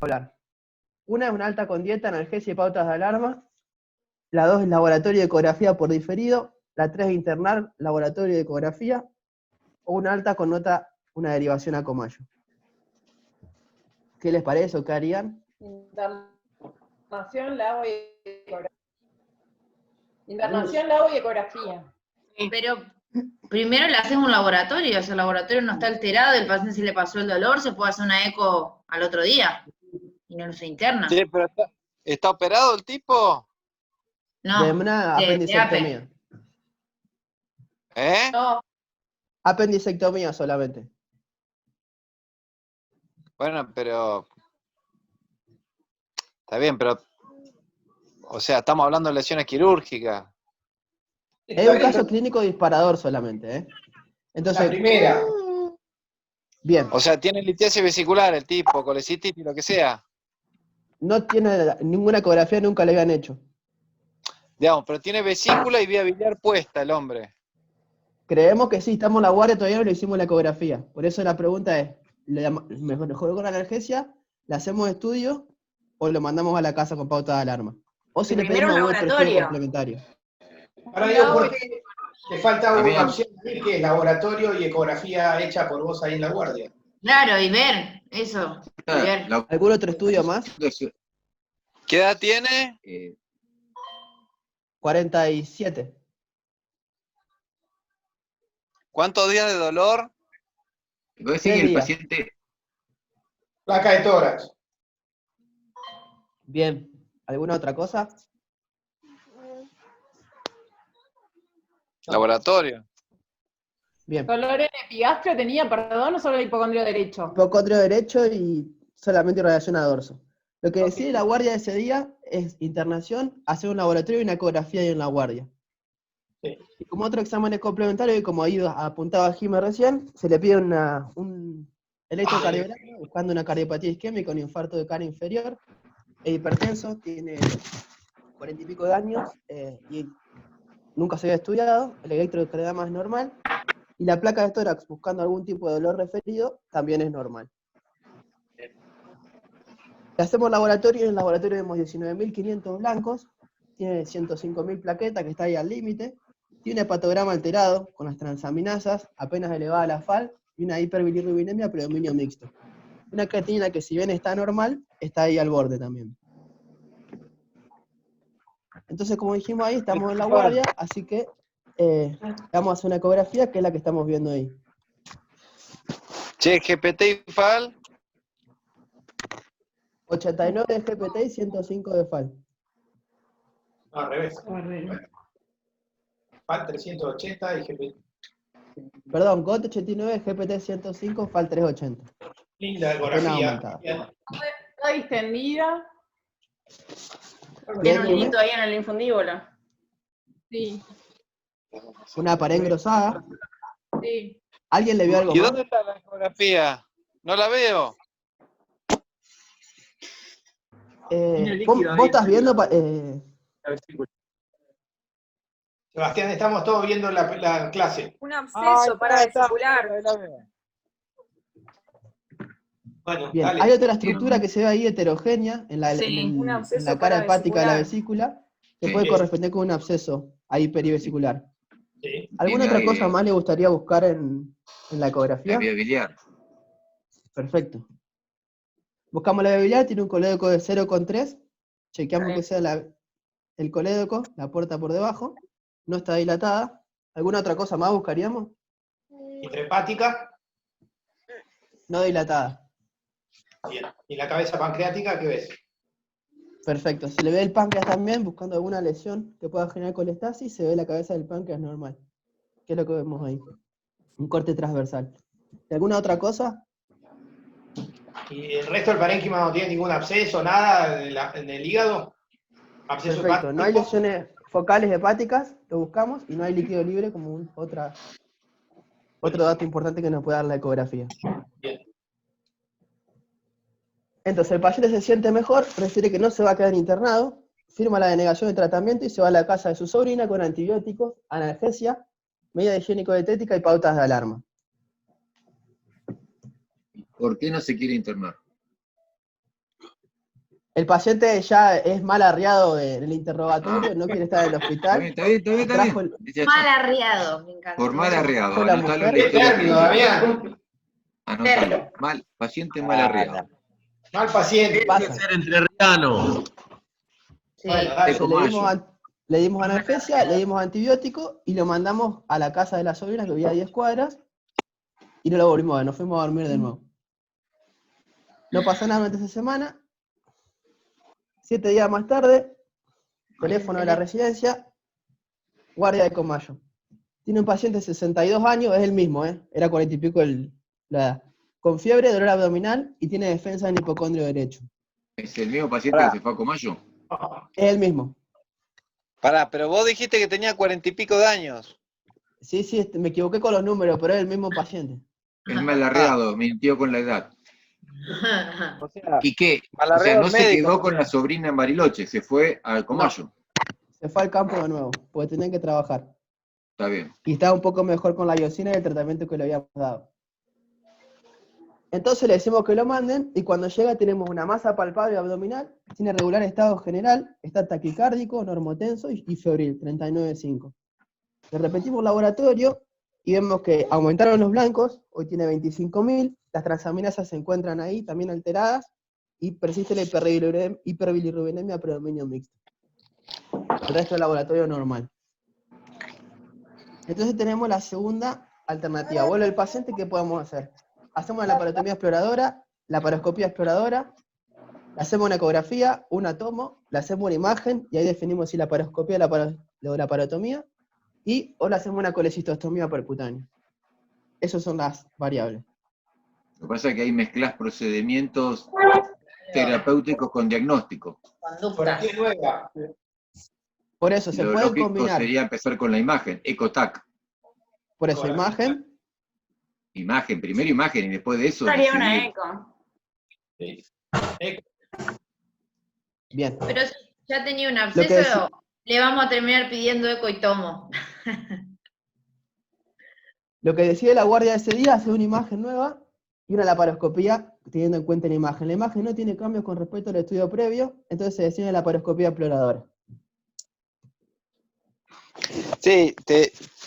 hablar. Una es una alta con dieta, analgesia y pautas de alarma. La 2 es laboratorio de ecografía por diferido. La 3 es internar, laboratorio de ecografía. O una alta con nota, una derivación a Comayo. ¿Qué les parece o qué harían? Internación, lago y ecografía. Internación, lago y ecografía. Pero primero le hacemos un laboratorio, o sea, el laboratorio no está alterado, el paciente se le pasó el dolor, se puede hacer una eco al otro día y no se interna. Sí, pero ¿está operado el tipo? No, De una de apendicectomía. ¿Eh? No, Apendicectomía solamente. Bueno, pero está bien, pero o sea, estamos hablando de lesiones quirúrgicas. Es un caso clínico disparador solamente, ¿eh? Entonces, La primera. bien, O sea, tiene litiasis vesicular el tipo, colecitis, lo que sea. no tiene ninguna ecografía, nunca le habían hecho. Digamos, pero tiene vesícula y vía biliar puesta el hombre. Creemos que sí, estamos en la guardia, todavía no le hicimos la ecografía. Por eso la pregunta es, ¿mejoró con la analgesia? ¿Le hacemos estudio o lo mandamos a la casa con pauta de alarma? O si le Primero pedimos un algún otro estudio laboratorio. complementario. Ahora digo, porque te falta una opción ahí que es laboratorio y ecografía hecha por vos ahí en la guardia. Claro, y ver, eso, ver. ¿Algún otro estudio más? ¿Qué edad tiene? 47. ¿Cuántos días de dolor? ¿Puede decir que el paciente... Placa de tórax. Bien. ¿Alguna otra cosa? Laboratorio. Bien. dolor en epigastrio tenía, perdón, o solo el hipocondrio derecho. Hipocondrio derecho y solamente irradiación a dorso. Lo que decide la guardia de ese día es internación, hacer un laboratorio y una ecografía ahí en la guardia. Sí. Y como otro examen complementario, y como ahí apuntaba Jimé recién, se le pide un electrocardiograma buscando una cardiopatía isquémica, un infarto de cara inferior, es hipertenso, tiene 40 y pico de años, y nunca se había estudiado, el electrocardiograma es normal, y la placa de tórax buscando algún tipo de dolor referido también es normal. Le hacemos laboratorio, en el laboratorio vemos 19.500 blancos, tiene 105.000 plaquetas, que está ahí al límite, tiene un hepatograma alterado, con las transaminasas, apenas elevada a la FAL, y una hiperbilirrubinemia, predominio mixto. Una creatinina que si bien está normal, está ahí al borde también. Entonces, como dijimos ahí, estamos en la guardia, así que vamos a hacer una ecografía, que es la que estamos viendo ahí. Che, GPT y FAL. 89 de GPT y 105 de FAL. No, al revés. FAL 380 y GPT. Perdón, GOT 89, GPT 105, FAL 380. Linda Apenas ecografía. aumentada. Está distendida. Tiene un lito ahí en el infundíbulo. Sí, Una pared engrosada. sí. ¿Alguien le vio algo ¿Y más? dónde está la ecografía? No la veo. ¿Vos estás viendo? Sebastián, estamos todos viendo la clase. Un absceso paravesicular. Bueno, Bien, dale. hay otra estructura que se ve ahí heterogénea en la, Sí, en un el- absceso en la cara hepática de la paravesicular. vesícula, que puede corresponder con un absceso ahí perivesicular. Sí. ¿Alguna otra cosa más le gustaría buscar en la ecografía? La vía biliar. Perfecto. Buscamos la vía biliar, tiene un colédoco de 0,3. Chequeamos que sea el colédoco, la puerta por debajo. No está dilatada. ¿Alguna otra cosa más buscaríamos? Intrahepática. No dilatada. Bien. ¿Y la cabeza pancreática qué ves? Perfecto. Se le ve el páncreas también, buscando alguna lesión que pueda generar colestasis, se ve la cabeza del páncreas normal. ¿Qué es lo que vemos ahí? Un corte transversal. ¿Y alguna otra cosa? ¿Y el resto del parénquima no tiene ningún absceso, nada en el hígado? ¿Absceso Perfecto. No hay hepático? lesiones focales hepáticas, lo buscamos, y no hay líquido libre como otro dato importante que nos puede dar la ecografía. Bien. Entonces el paciente se siente mejor, prefiere que no se va a quedar internado, firma la denegación de tratamiento y se va a la casa de su sobrina con antibióticos, analgesia, medida higiénico-dietética y pautas de alarma. ¿Por qué no se quiere internar? El paciente ya es mal arriado en el interrogatorio, no quiere estar en el hospital. Está bien. Trajo el- Ya Mal está. arriado, me encanta. Por mal arriado, Fue la anotalo en mujer. la ¿Qué historia término, clínica. Damián? Anótalo. Paciente mal arriado. Mal paciente. Pasa. Ser entrerriano. Sí. Bueno, dale. Entonces, le dimos analgesia, le dimos antibiótico y lo mandamos a la casa de la sobrina que vivía a 10 cuadras y no lo volvimos a ver, nos fuimos a dormir de nuevo. No pasó nada durante esa semana. 7 días más tarde, teléfono de la residencia, guardia de Comayo. Tiene un paciente de 62 años, es el mismo, era 40 y pico la edad. Con fiebre, dolor abdominal y tiene defensa en el hipocondrio derecho. ¿Es el mismo paciente que se fue a Comayo? Es el mismo. Pará, pero vos dijiste que tenía 40 y pico de años. Sí, me equivoqué con los números, pero es el mismo paciente. Es mal arriado, mintió con la edad. O sea, ¿Y qué? mal O sea, arreglo no se médico. quedó con la sobrina en Bariloche, se fue al Comayo. Se fue al campo de nuevo, porque tenían que trabajar. Está bien. Y estaba un poco mejor con la iosina y el tratamiento que le habíamos dado. Entonces le decimos que lo manden, y cuando llega tenemos una masa palpable abdominal, tiene regular estado general, está taquicárdico, normotenso y febril, 39,5. Le repetimos laboratorio y vemos que aumentaron los blancos, hoy tiene 25.000, las transaminasas se encuentran ahí también alteradas, y persiste la hiperbilirubinemia predominio mixto. El resto del laboratorio normal. Entonces tenemos la segunda alternativa. Vuelve el paciente, ¿qué podemos hacer? Hacemos la laparotomía exploradora, la paroscopía exploradora, le hacemos una ecografía, una tomo, le hacemos una imagen, y ahí definimos si la paroscopía o la laparotomía, o le hacemos una colecistostomía percutánea. Esas son las variables. Lo que pasa es que ahí mezclas procedimientos terapéuticos con diagnóstico. ¿Por Conductas. qué nueva? Por eso se Lo pueden lógico combinar. sería empezar con la imagen, ECOTAC. Por eso, imagen, Imagen, primero imagen y después de eso. Haría una decidir. eco. Sí. bien. Pero si ya tenía un que absceso, le vamos a terminar pidiendo eco y tomo. Lo que decide la guardia ese día es hacer una imagen nueva y una laparoscopía teniendo en cuenta la imagen. La imagen no tiene cambios con respecto al estudio previo, entonces se decide la laparoscopía exploradora. Sí,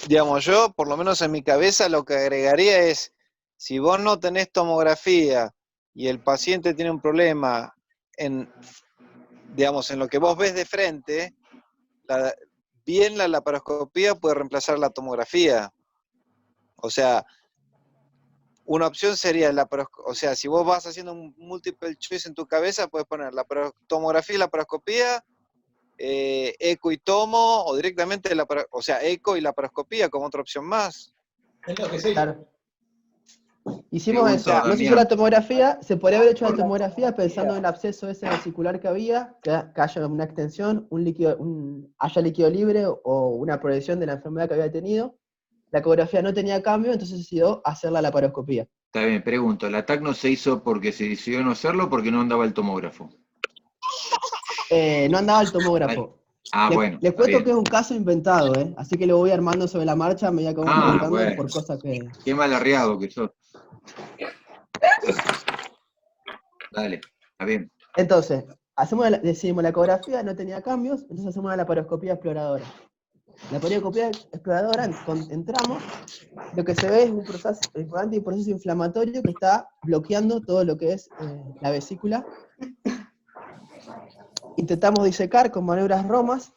digamos, yo, por lo menos en mi cabeza, lo que agregaría es, si vos no tenés tomografía y el paciente tiene un problema digamos, en lo que vos ves de frente, bien la laparoscopía puede reemplazar la tomografía. O sea, una opción sería o sea, si vos vas haciendo un multiple choice en tu cabeza, puedes poner la tomografía y la laparoscopía, eco y tomo, o directamente o sea, eco y laparoscopía como otra opción más. Es lo que se hizo. Claro. Hicimos Pregunta, eso, no se Damián. hizo la tomografía, se podría haber hecho la tomografía pensando en el absceso ese vesicular que había, que haya una extensión, haya líquido libre o una proyección de la enfermedad que había tenido. La ecografía no tenía cambio, entonces se decidió hacer la laparoscopía. Está bien, pregunto, ¿la TAC no se hizo porque se decidió no hacerlo o porque no andaba el tomógrafo? No andaba el tomógrafo. Bueno. Les está cuento bien. que es un caso inventado, así que lo voy armando sobre la marcha a medida que vamos contando bueno. por cosas que... Qué mal arriado que sos. Dale, está bien. Entonces, decidimos la ecografía, no tenía cambios, entonces hacemos una laparoscopía exploradora. La laparoscopía exploradora, entramos, lo que se ve es un proceso inflamatorio que está bloqueando todo lo que es la vesícula. Intentamos disecar con maniobras romas,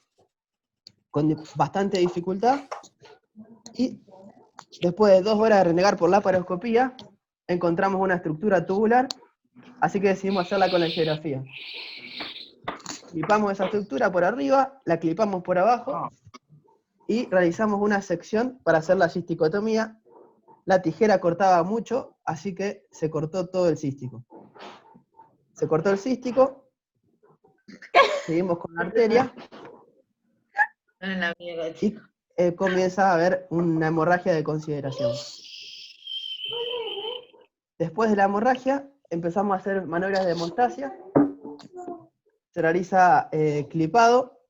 con bastante dificultad, y después de 2 horas de renegar por la laparoscopía, encontramos una estructura tubular, así que decidimos hacerla con la angiografía. Clipamos esa estructura por arriba, la clipamos por abajo, y realizamos una sección para hacer la cisticotomía. La tijera cortaba mucho, así que se cortó todo el cístico. Se cortó el cístico, seguimos con la arteria, y comienza a haber una hemorragia de consideración. Después de la hemorragia, empezamos a hacer maniobras de hemostasia. Se realiza clipado,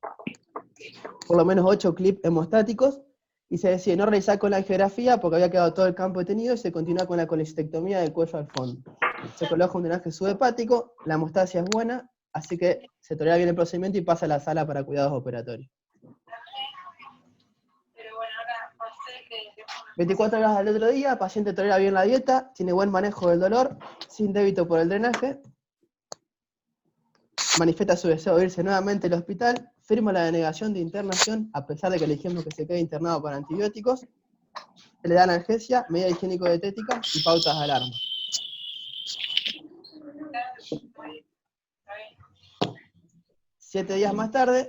por lo menos 8 clips hemostáticos, y se decide no realizar con la angiografía porque había quedado todo el campo detenido, y se continúa con la colecistectomía del cuello al fondo. Se coloca un drenaje subhepático, la hemostasia es buena, así que se tolera bien el procedimiento y pasa a la sala para cuidados operatorios. 24 horas al otro día, paciente tolera bien la dieta, tiene buen manejo del dolor, sin débito por el drenaje, manifiesta su deseo de irse nuevamente al hospital, firma la denegación de internación, a pesar de que le dijimos que se quede internado para antibióticos, se le da analgesia, medida higiénico-dietética y pautas de alarma. Siete días más tarde,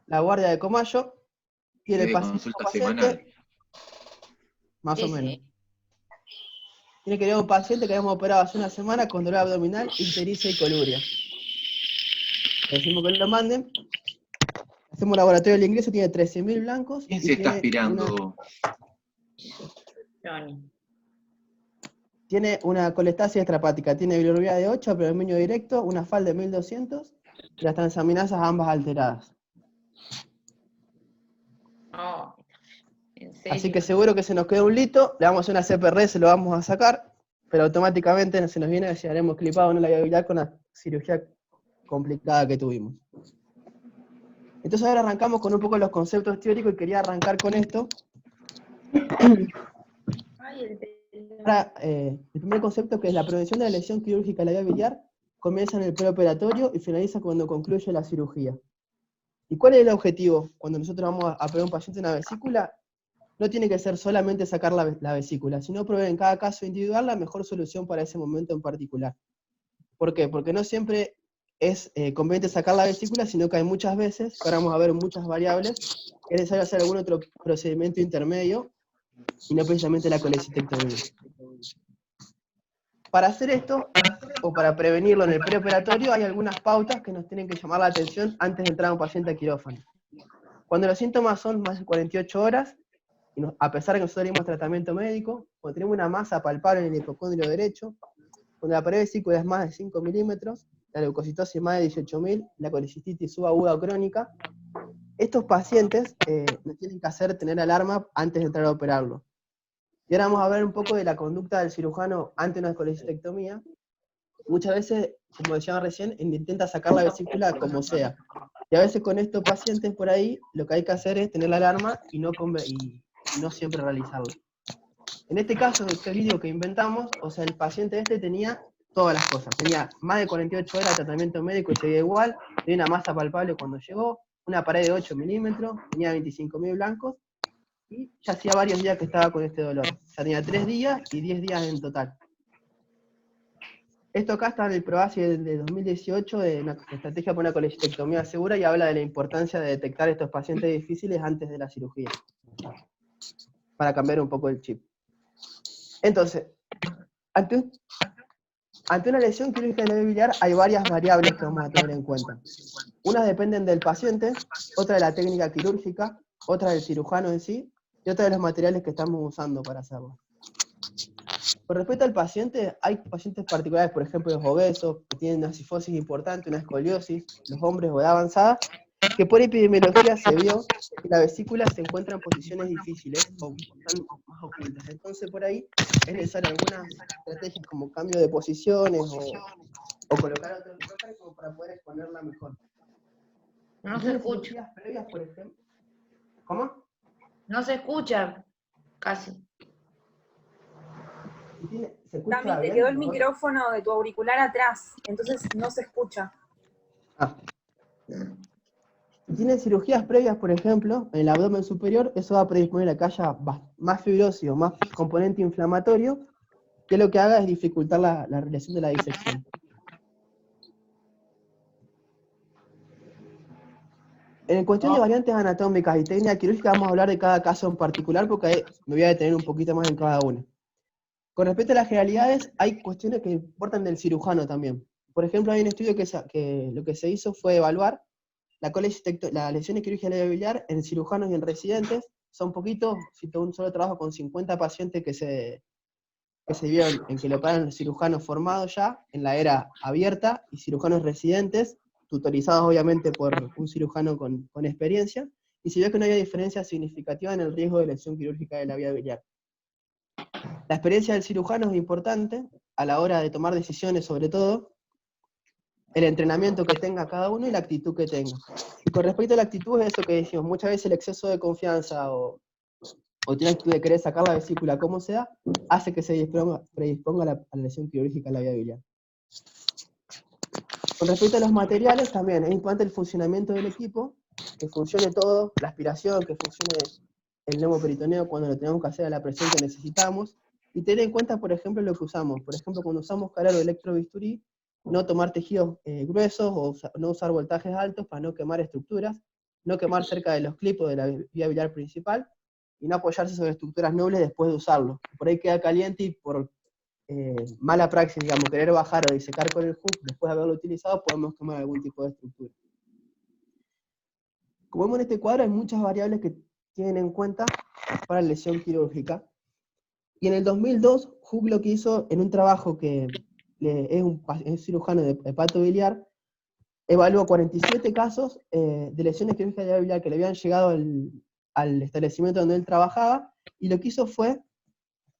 la guardia de Comayo tiene el consulta paciente, semanal. más Sí, o menos. sí. Tiene que ir a un paciente que habíamos operado hace una semana con dolor abdominal, ictericia y coluria. Le decimos que lo manden. Hacemos un laboratorio del ingreso, tiene 13.000 blancos. ¿Quién y se está tiene aspirando? Johnny. Tiene una colestasia extrahepática, tiene bilirrubina de 8, predominio directo, una FAL de 1200 y las transaminasas ambas alteradas. Oh, ¿en serio? Así que seguro que se nos queda un lito, le vamos a hacer una CPR, se lo vamos a sacar, pero automáticamente se nos viene si haremos clipado en la viabilidad con la cirugía complicada que tuvimos. Entonces ahora arrancamos con un poco los conceptos teóricos y quería arrancar con esto. Ahora, el primer concepto, que es la prevención de la lesión quirúrgica de la vía biliar, comienza en el preoperatorio y finaliza cuando concluye la cirugía. ¿Y cuál es el objetivo? Cuando nosotros vamos a operar a un paciente una vesícula, no tiene que ser solamente sacar la vesícula, sino proveer en cada caso individual la mejor solución para ese momento en particular. ¿Por qué? Porque no siempre es conveniente sacar la vesícula, sino que hay muchas veces, que ahora vamos a ver muchas variables, que es necesario hacer algún otro procedimiento intermedio, y no precisamente la colecistectomía. Para hacer esto, o para prevenirlo en el preoperatorio, hay algunas pautas que nos tienen que llamar la atención antes de entrar a un paciente a quirófano. Cuando los síntomas son más de 48 horas, y a pesar de que nosotros dimos tratamiento médico, cuando tenemos una masa palpable en el hipocondrio derecho, cuando la pared vesícula es más de 5 milímetros, la leucocitosis es más de 18.000, la colecistitis subaguda o crónica, estos pacientes nos tienen que hacer tener alarma antes de entrar a operarlo. Y ahora vamos a ver un poco de la conducta del cirujano ante una colecistectomía. Muchas veces, como decíamos recién, intenta sacar la vesícula como sea. Y a veces con estos pacientes por ahí, lo que hay que hacer es tener la alarma y no siempre realizarlo. En este caso, en el vídeo que inventamos, o sea, el paciente este tenía todas las cosas. Tenía más de 48 horas de tratamiento médico y seguía igual, tenía una masa palpable cuando llegó, una pared de 8 milímetros, tenía 25.000 blancos, y ya hacía varios días que estaba con este dolor. Ya tenía 3 días y 10 días en total. Esto acá está en el PROASI de 2018, de una estrategia para una colecistectomía segura, y habla de la importancia de detectar estos pacientes difíciles antes de la cirugía, para cambiar un poco el chip. Entonces, ante una lesión quirúrgica de la vía biliar hay varias variables que vamos a tener en cuenta. Unas dependen del paciente, otra de la técnica quirúrgica, otra del cirujano en sí, y otra de los materiales que estamos usando para hacerlo. Con respecto al paciente, hay pacientes particulares, por ejemplo los obesos, que tienen una cifosis importante, una escoliosis, los hombres o edad avanzada, que por epidemiología se vio que la vesícula se encuentra en posiciones difíciles, o están más ocultas. Entonces por ahí es necesario algunas estrategias como cambio de posiciones, o colocar otro enfoque como para poder exponerla mejor. No se escucha. Cirugías previas, por ejemplo. ¿Cómo? No se escucha, casi. ¿Se escucha Cami, te bien? quedó el micrófono de tu auricular atrás, entonces no se escucha. Ah. Si tiene cirugías previas, por ejemplo, en el abdomen superior, eso va a predisponer a que haya más fibrosis o más componente inflamatorio, que lo que haga es dificultar la realización de la disección. En cuestión de variantes anatómicas y técnica quirúrgica, vamos a hablar de cada caso en particular, porque ahí me voy a detener un poquito más en cada una. Con respecto a las generalidades, hay cuestiones que importan del cirujano también. Por ejemplo, hay un estudio que lo que se hizo fue evaluar las lesiones quirúrgicas de la vía biliar en cirujanos y en residentes. Son poquitos, cito un solo trabajo con 50 pacientes que se vieron en que lo operaron los cirujanos formados ya, en la era abierta, y cirujanos residentes, tutorizados obviamente por un cirujano con experiencia, y se vio que no había diferencia significativa en el riesgo de lesión quirúrgica de la vía biliar. La experiencia del cirujano es importante a la hora de tomar decisiones, sobre todo, el entrenamiento que tenga cada uno y la actitud que tenga. Y con respecto a la actitud, es eso que decimos, muchas veces el exceso de confianza o tiene actitud de querer sacar la vesícula como sea, hace que se predisponga a la lesión quirúrgica de la vía biliar. Con respecto a los materiales, también es importante el funcionamiento del equipo, que funcione todo, la aspiración, que funcione el neumoperitoneo cuando lo tenemos que hacer a la presión que necesitamos, y tener en cuenta, por ejemplo, lo que usamos. Por ejemplo, cuando usamos calor o electrobisturí, no tomar tejidos gruesos o no usar voltajes altos para no quemar estructuras, no quemar cerca de los clipos de la vía biliar principal, y no apoyarse sobre estructuras nobles después de usarlo. Por ahí queda caliente y por mala praxis, digamos, querer bajar o disecar con el hook, después de haberlo utilizado, podemos quemar algún tipo de estructura. Como vemos en este cuadro, hay muchas variables que tienen en cuenta para la lesión quirúrgica. Y en el 2002, Hook lo que hizo en un trabajo que es un cirujano de hepato biliar, evaluó 47 casos de lesiones quirúrgicas de la vía biliar que le habían llegado al establecimiento donde él trabajaba, y lo que hizo fue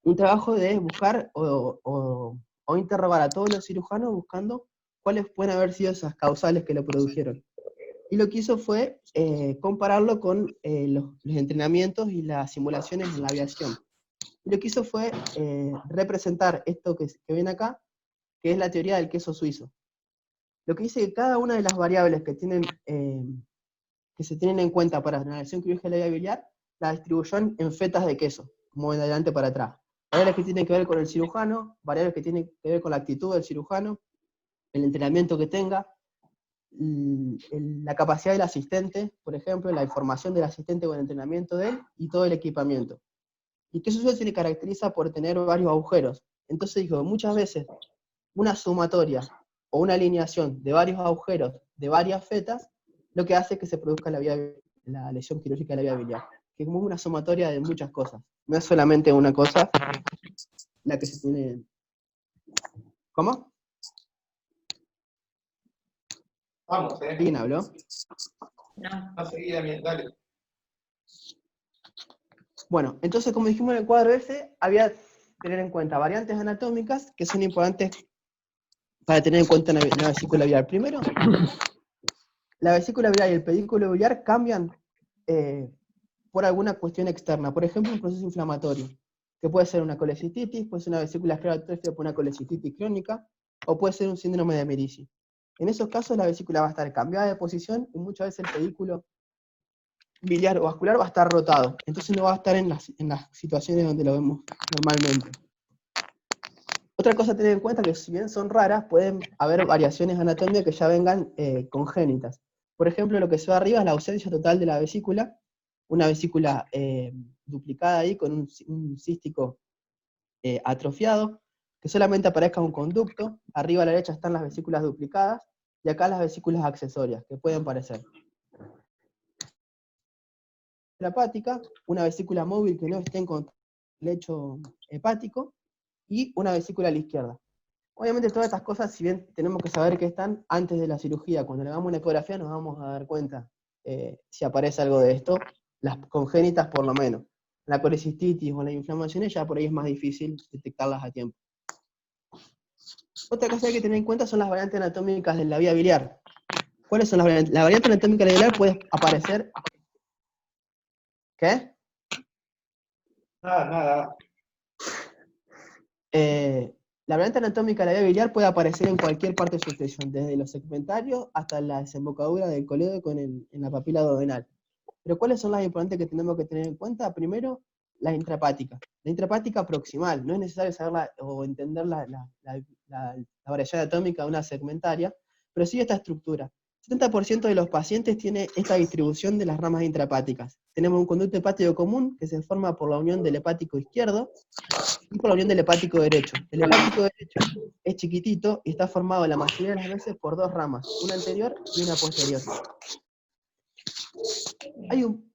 un trabajo de buscar o interrogar a todos los cirujanos buscando cuáles pueden haber sido esas causales que lo produjeron. Y lo que hizo fue compararlo con los entrenamientos y las simulaciones en la aviación. Y lo que hizo fue representar esto que ven acá, que es la teoría del queso suizo. Lo que dice que cada una de las variables que se tienen en cuenta para la lesión quirúrgica de la vía biliar, la distribuyó en fetas de queso, como de adelante para atrás. Variables que tienen que ver con el cirujano, variables que tienen que ver con la actitud del cirujano, el entrenamiento que tenga, la capacidad del asistente, por ejemplo, la información del asistente con el entrenamiento de él, y todo el equipamiento. Y que eso se le caracteriza por tener varios agujeros. Entonces dijo, muchas veces una sumatoria o una alineación de varios agujeros de varias fetas, lo que hace que se produzca la lesión quirúrgica de la vía biliar, que es como una sumatoria de muchas cosas. No es solamente una cosa la que se tiene... ¿Cómo? Vamos, ¿Quién habló? No. No, seguí, Damián, dale. Bueno, entonces como dijimos en el cuadro F, había que tener en cuenta variantes anatómicas que son importantes para tener en cuenta en la vesícula biliar. Primero, la vesícula biliar y el pedículo biliar cambian por alguna cuestión externa. Por ejemplo, un proceso inflamatorio, que puede ser una colecistitis, puede ser una vesícula esclerotóxica por una colecistitis crónica, o puede ser un síndrome de Merici. En esos casos la vesícula va a estar cambiada de posición y muchas veces el pedículo biliar o vascular va a estar rotado. Entonces no va a estar en las situaciones donde lo vemos normalmente. Otra cosa a tener en cuenta que si bien son raras, pueden haber variaciones anatómicas que ya vengan congénitas. Por ejemplo, lo que se ve arriba es la ausencia total de la vesícula, una vesícula duplicada ahí con un cístico atrofiado, que solamente aparezca un conducto. Arriba a la derecha están las vesículas duplicadas, y acá las vesículas accesorias, que pueden parecer. La hepática, una vesícula móvil que no esté en contacto con el lecho hepático, y una vesícula a la izquierda. Obviamente todas estas cosas, si bien tenemos que saber que están antes de la cirugía, cuando le hagamos una ecografía nos vamos a dar cuenta si aparece algo de esto, las congénitas por lo menos. La colecistitis o las inflamaciones ya por ahí es más difícil detectarlas a tiempo. Otra cosa que hay que tener en cuenta son las variantes anatómicas de la vía biliar. ¿Cuáles son las variantes? La variante anatómica de la vía biliar puede aparecer... ¿Qué? Nada. La variante anatómica de la vía biliar puede aparecer en cualquier parte de su expresión, desde los segmentarios hasta la desembocadura del colédoco en la papila duodenal. Pero ¿cuáles son las importantes que tenemos que tener en cuenta? Primero, la intrahepática. La intrahepática proximal, no es necesario saberla o entender la variación anatómica de una segmentaria, pero sí esta estructura. 70% de los pacientes tiene esta distribución de las ramas intrahepáticas. Tenemos un conducto hepático común que se forma por la unión del hepático izquierdo y por la unión del hepático derecho. El hepático derecho es chiquitito y está formado la mayoría de las veces por dos ramas, una anterior y una posterior. Hay un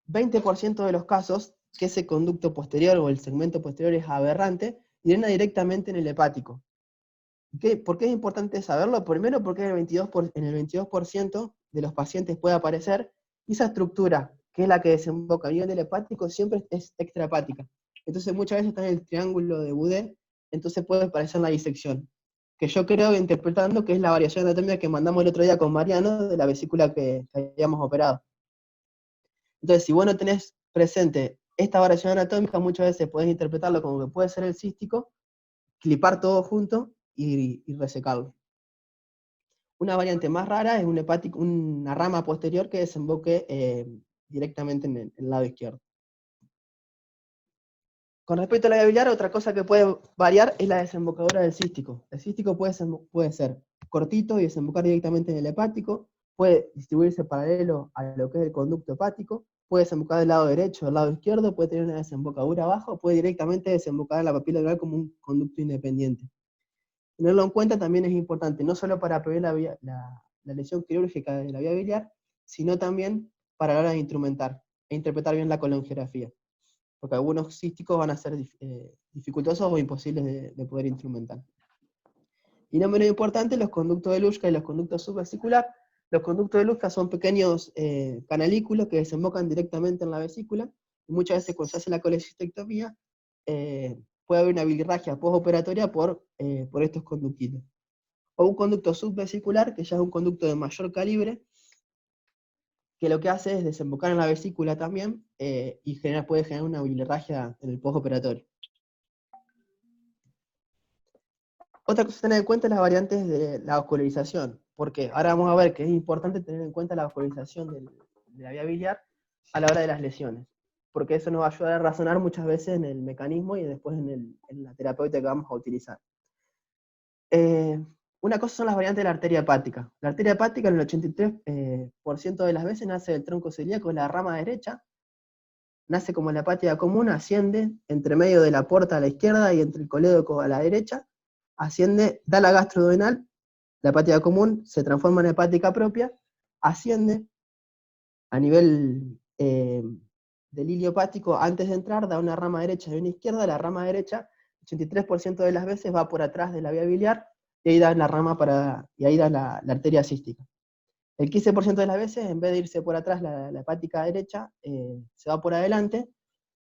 20% de los casos que ese conducto posterior o el segmento posterior es aberrante y drena directamente en el hepático. ¿Por qué es importante saberlo? Primero porque en el 22% de los pacientes puede aparecer, y esa estructura, que es la que desemboca a nivel del hepático, siempre es extrahepática. Entonces muchas veces está en el triángulo de Boudet, entonces puede aparecer la disección. que yo creo, interpretando, que es la variación anatómica que mandamos el otro día con Mariano de la vesícula que habíamos operado. Entonces, si vos no tenés presente esta variación anatómica, muchas veces podés interpretarlo como que puede ser el cístico, clipar todo junto y resecarlo. Una variante más rara es un hepático, una rama posterior que desemboque directamente en el lado izquierdo. Con respecto a la vía biliar, otra cosa que puede variar es la desembocadura del cístico. El cístico puede ser cortito y desembocar directamente en el hepático, puede distribuirse paralelo a lo que es el conducto hepático, puede desembocar del lado derecho o del lado izquierdo, puede tener una desembocadura abajo, puede directamente desembocar en la papila dural como un conducto independiente. Tenerlo en cuenta también es importante, no solo para prevenir la lesión quirúrgica de la vía biliar, sino también para la hora de instrumentar e interpretar bien la colangiografía, porque algunos císticos van a ser dificultosos o imposibles de poder instrumentar. Y no menos importante, los conductos de Luschka y los conductos subvesicular. Los conductos de Luschka son pequeños canalículos que desembocan directamente en la vesícula, y muchas veces cuando se hace la colecistectomía, puede haber una bilirragia postoperatoria por estos conductitos. O un conducto subvesicular, que ya es un conducto de mayor calibre, que lo que hace es desembocar en la vesícula también, y puede generar una bilirragia en el postoperatorio. Otra cosa a tener en cuenta es las variantes de la vascularización, porque ahora vamos a ver que es importante tener en cuenta la vascularización de la vía biliar a la hora de las lesiones, porque eso nos va a ayudar a razonar muchas veces en el mecanismo y después en la terapéutica que vamos a utilizar. Una cosa son las variantes de la arteria hepática. La arteria hepática en el 83% de las veces nace del tronco celíaco, de la rama derecha, nace como la hepática común, asciende entre medio de la porta a la izquierda y entre el colédoco a la derecha, asciende, da la gastroduodenal, la hepática común se transforma en hepática propia, asciende a nivel del hilio hepático antes de entrar, da una rama derecha y una izquierda. La rama derecha, 83% de las veces va por atrás de la vía biliar, y ahí da la rama y ahí da la arteria cística. El 15% de las veces, en vez de irse por atrás la hepática derecha, se va por adelante,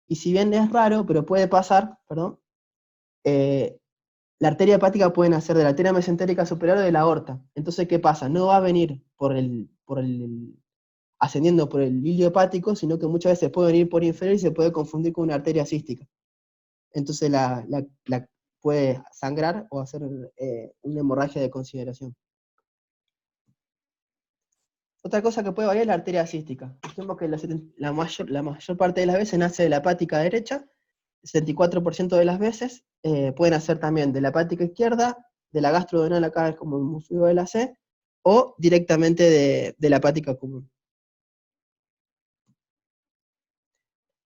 y si bien es raro, pero puede pasar, perdón, la arteria hepática puede nacer de la arteria mesentérica superior o de la aorta. Entonces, ¿qué pasa? No va a venir ascendiendo por el hilio hepático, sino que muchas veces puede venir por inferior y se puede confundir con una arteria cística. Entonces la puede sangrar o hacer una hemorragia de consideración. Otra cosa que puede variar es la arteria cística. Dijimos que la mayor parte de las veces nace de la hepática derecha, 64% de las veces pueden nacer también de la hepática izquierda, de la gastroduodenal, acá es como el muslo de la C, o directamente de la hepática común.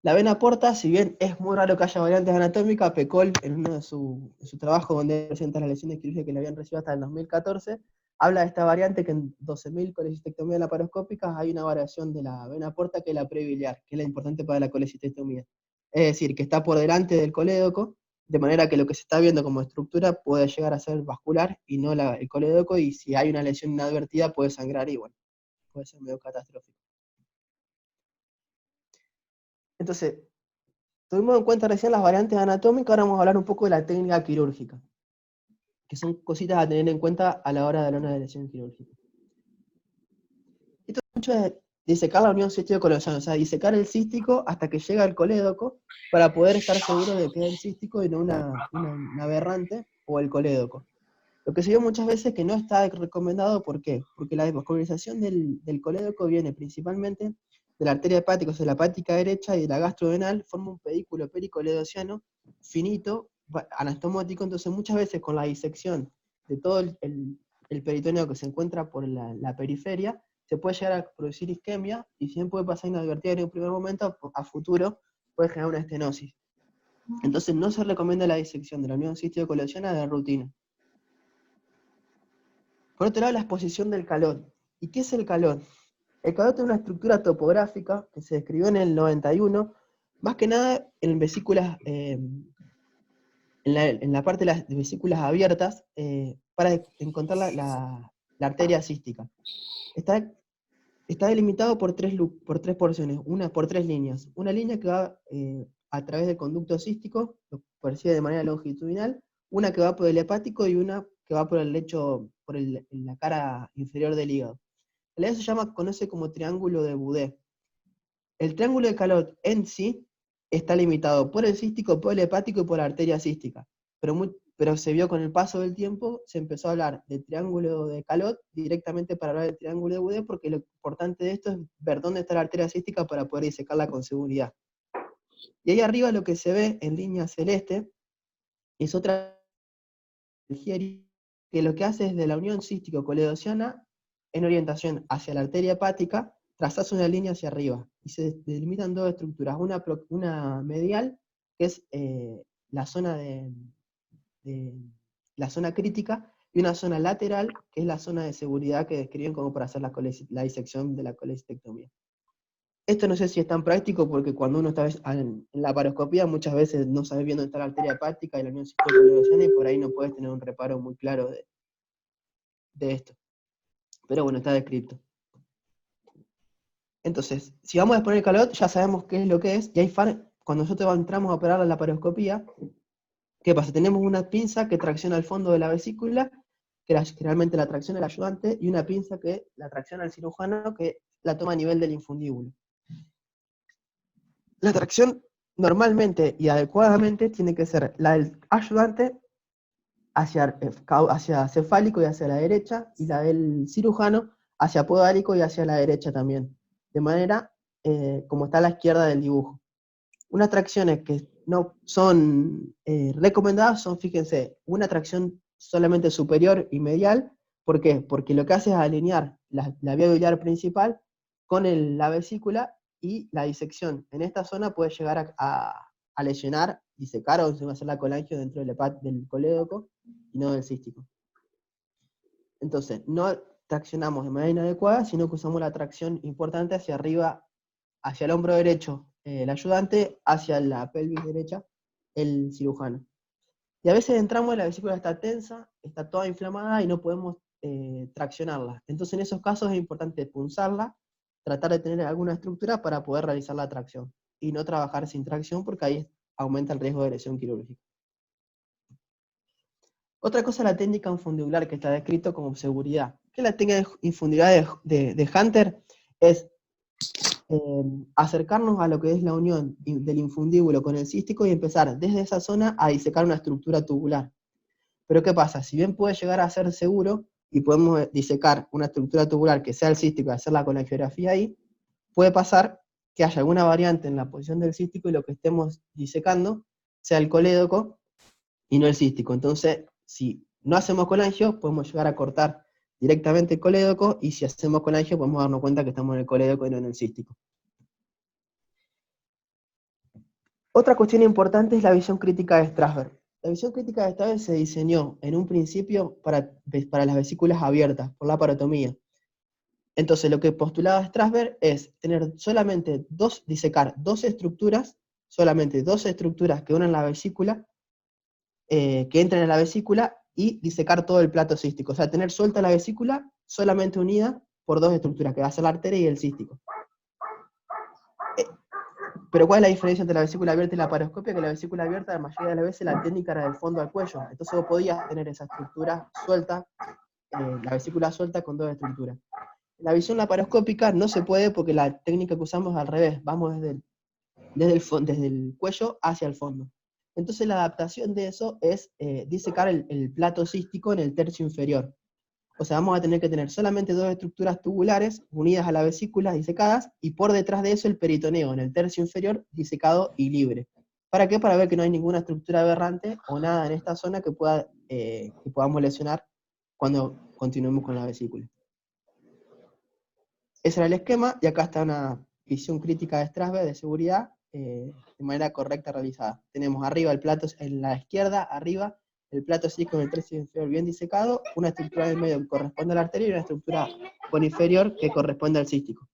La vena porta, si bien es muy raro que haya variantes anatómicas, Pecol, en uno de su trabajo donde presenta las lesiones quirúrgicas que le habían recibido hasta el 2014, habla de esta variante que en 12.000 colecistectomías laparoscópicas hay una variación de la vena porta que es la prebiliar, que es la importante para la colecistectomía. Es decir, que está por delante del colédoco, de manera que lo que se está viendo como estructura puede llegar a ser vascular y no el colédoco, y si hay una lesión inadvertida puede sangrar y bueno, puede ser medio catastrófico. Entonces, tuvimos en cuenta recién las variantes anatómicas, ahora vamos a hablar un poco de la técnica quirúrgica, que son cositas a tener en cuenta a la hora de una lesión quirúrgica. Esto es mucho de disecar la unión cístico-colosal, o sea, disecar el cístico hasta que llega al colédoco, para poder estar seguro de que es el cístico y no una aberrante o el colédoco. Lo que se vio muchas veces que no está recomendado, ¿por qué? Porque la desvascularización del colédoco viene principalmente de la arteria hepática, o sea, la hepática derecha y de la gastroduodenal, forma un pedículo pericoledociano finito, anastomótico. Entonces muchas veces con la disección de todo el peritoneo que se encuentra por la periferia, se puede llegar a producir isquemia, y si bien puede pasar inadvertida en un primer momento, a futuro puede generar una estenosis. Entonces no se recomienda la disección de la unión cístico-colosiana de rutina. Por otro lado, la exposición del calón. ¿Y qué es el calón? El calón tiene una estructura topográfica que se describió en el 91, más que nada en vesículas, en la parte de las vesículas abiertas, para encontrar la arteria cística. Está delimitado por tres porciones, por tres líneas. Una línea que va a través del conducto cístico, lo percibe de manera longitudinal, una que va por el hepático y una que va por el lecho, en la cara inferior del hígado. En realidad se conoce como triángulo de Boudet. El triángulo de Calot en sí está limitado por el cístico, por el hepático y por la arteria cística. Pero se vio con el paso del tiempo, se empezó a hablar del triángulo de Calot directamente para hablar del triángulo de Boudet, porque lo importante de esto es ver dónde está la arteria cística para poder disecarla con seguridad. Y ahí arriba lo que se ve en línea celeste es otra que lo que hace es de la unión cístico-coledociana en orientación hacia la arteria hepática, trazas una línea hacia arriba, y se delimitan dos estructuras, una medial, que es la zona la zona crítica, y una zona lateral, que es la zona de seguridad que describen como para hacer la disección de la colecistectomía. Esto no sé si es tan práctico, porque cuando uno está en la laparoscopía, muchas veces no sabes bien dónde está la arteria hepática y la unión cístico-coledociana, y por ahí no puedes tener un reparo muy claro de esto. Pero bueno, está descrito. Entonces, si vamos a exponer Calot, ya sabemos qué es lo que es, y ahí cuando nosotros entramos a operar la laparoscopía, ¿qué pasa? Tenemos una pinza que tracciona al fondo de la vesícula, que generalmente la tracciona el ayudante, y una pinza que la tracciona el cirujano, que la toma a nivel del infundíbulo. La tracción normalmente y adecuadamente tiene que ser la del ayudante hacia cefálico y hacia la derecha, y la del cirujano hacia podálico y hacia la derecha también, de manera como está a la izquierda del dibujo. Unas tracciones que no son recomendadas son, fíjense, una tracción solamente superior y medial. ¿Por qué? Porque lo que hace es alinear la vía biliar principal con la vesícula, y la disección en esta zona puede llegar a lesionar, disecar o se va a hacer la colangio dentro del colédoco y no del cístico. Entonces, no traccionamos de manera inadecuada, sino que usamos la tracción importante hacia arriba, hacia el hombro derecho el ayudante, hacia la pelvis derecha el cirujano. Y a veces entramos y la vesícula está tensa, está toda inflamada y no podemos traccionarla. Entonces en esos casos es importante punzarla, tratar de tener alguna estructura para poder realizar la tracción, y no trabajar sin tracción, porque ahí aumenta el riesgo de lesión quirúrgica. Otra cosa es la técnica infundibular, que está descrito como seguridad. ¿Qué es la técnica infundibular de Hunter? Es acercarnos a lo que es la unión del infundíbulo con el cístico y empezar desde esa zona a disecar una estructura tubular. Pero ¿qué pasa? Si bien puede llegar a ser seguro y podemos disecar una estructura tubular que sea el cístico y hacerla con la angiografía ahí, puede pasar que haya alguna variante en la posición del cístico y lo que estemos disecando sea el colédoco y no el cístico. Entonces, si no hacemos colangio, podemos llegar a cortar directamente el colédoco, y si hacemos colangio podemos darnos cuenta que estamos en el colédoco y no en el cístico. Otra cuestión importante es la visión crítica de Strasberg. La visión crítica de Strasberg se diseñó en un principio para las vesículas abiertas, por la laparotomía. Entonces lo que postulaba Strasberg es disecar dos estructuras, solamente dos estructuras que unan la vesícula, que entren en la vesícula, y disecar todo el plato cístico. O sea, tener suelta la vesícula, solamente unida por dos estructuras, que va a ser la arteria y el cístico. Pero ¿cuál es la diferencia entre la vesícula abierta y la laparoscopia? Que la vesícula abierta, la mayoría de las veces, la técnica era del fondo al cuello. Entonces vos podías tener esa estructura suelta, la vesícula suelta con dos estructuras. En la visión laparoscópica no se puede, porque la técnica que usamos es al revés. Vamos desde el cuello hacia el fondo. Entonces la adaptación de eso es disecar el plato cístico en el tercio inferior. O sea, vamos a tener que tener solamente dos estructuras tubulares unidas a la vesícula disecadas, y por detrás de eso el peritoneo en el tercio inferior disecado y libre. ¿Para qué? Para ver que no hay ninguna estructura aberrante o nada en esta zona que podamos lesionar cuando continuemos con la vesícula. Ese era el esquema, y acá está una visión crítica de Strasberg de seguridad, de manera correcta realizada. Tenemos arriba el plato, en la izquierda, arriba, el plato cístico en el tercio inferior bien disecado, una estructura del medio que corresponde a la arteria, y una estructura inferior que corresponde al cístico.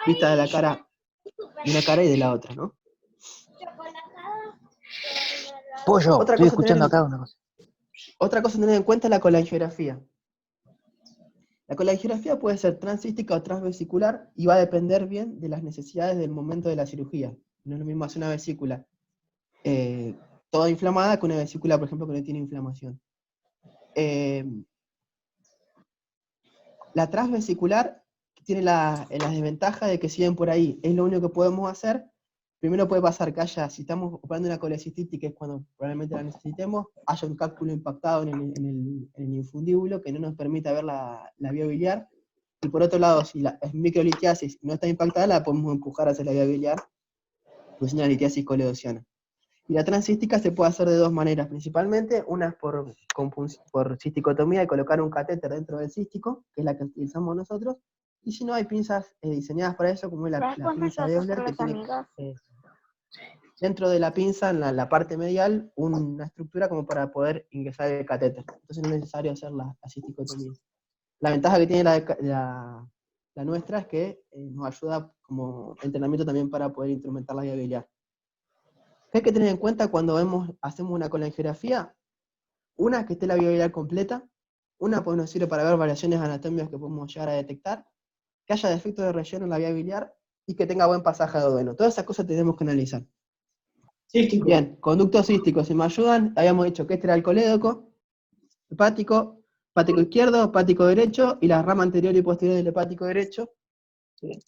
Vista de la cara, de una cara y de la otra, ¿no? Pollo, estoy escuchando acá una cosa. Otra cosa a tener en cuenta es la colangiografía. La colangiografía puede ser transcística o transvesicular, y va a depender bien de las necesidades del momento de la cirugía. No es lo mismo hacer una vesícula toda inflamada que una vesícula, por ejemplo, que no tiene inflamación. La transvesicular tiene la desventaja de que si bien por ahí es lo único que podemos hacer, primero puede pasar que haya, si estamos operando una colecistitis, que es cuando probablemente la necesitemos, haya un cálculo impactado en el infundíbulo que no nos permita ver la vía biliar, y por otro lado, si la microlitiasis no está impactada, la podemos empujar hacia la vía biliar, pues es una litiasis coledociana. Y la transcística se puede hacer de dos maneras, principalmente, una es por cisticotomía y colocar un catéter dentro del cístico, que es la que utilizamos nosotros, y si no, hay pinzas diseñadas para eso, como es la pinza de Euler, que tiene dentro de la pinza, en la parte medial, una estructura como para poder ingresar el catéter. Entonces no es necesario hacer la cisticotomía. La ventaja que tiene la nuestra es que nos ayuda como entrenamiento también para poder instrumentar la vía biliar. ¿Qué hay que tener en cuenta cuando hacemos una colangiografía? Una, que esté la vía biliar completa. Una, pues nos sirve para ver variaciones anatómicas que podemos llegar a detectar. Que haya defectos de relleno en la vía biliar y que tenga buen pasaje de duodeno. Todas esas cosas tenemos que analizar. Cístico. Bien, conductos císticos, si me ayudan, habíamos dicho que este era el colédoco, hepático izquierdo, hepático derecho, y la rama anterior y posterior del hepático derecho,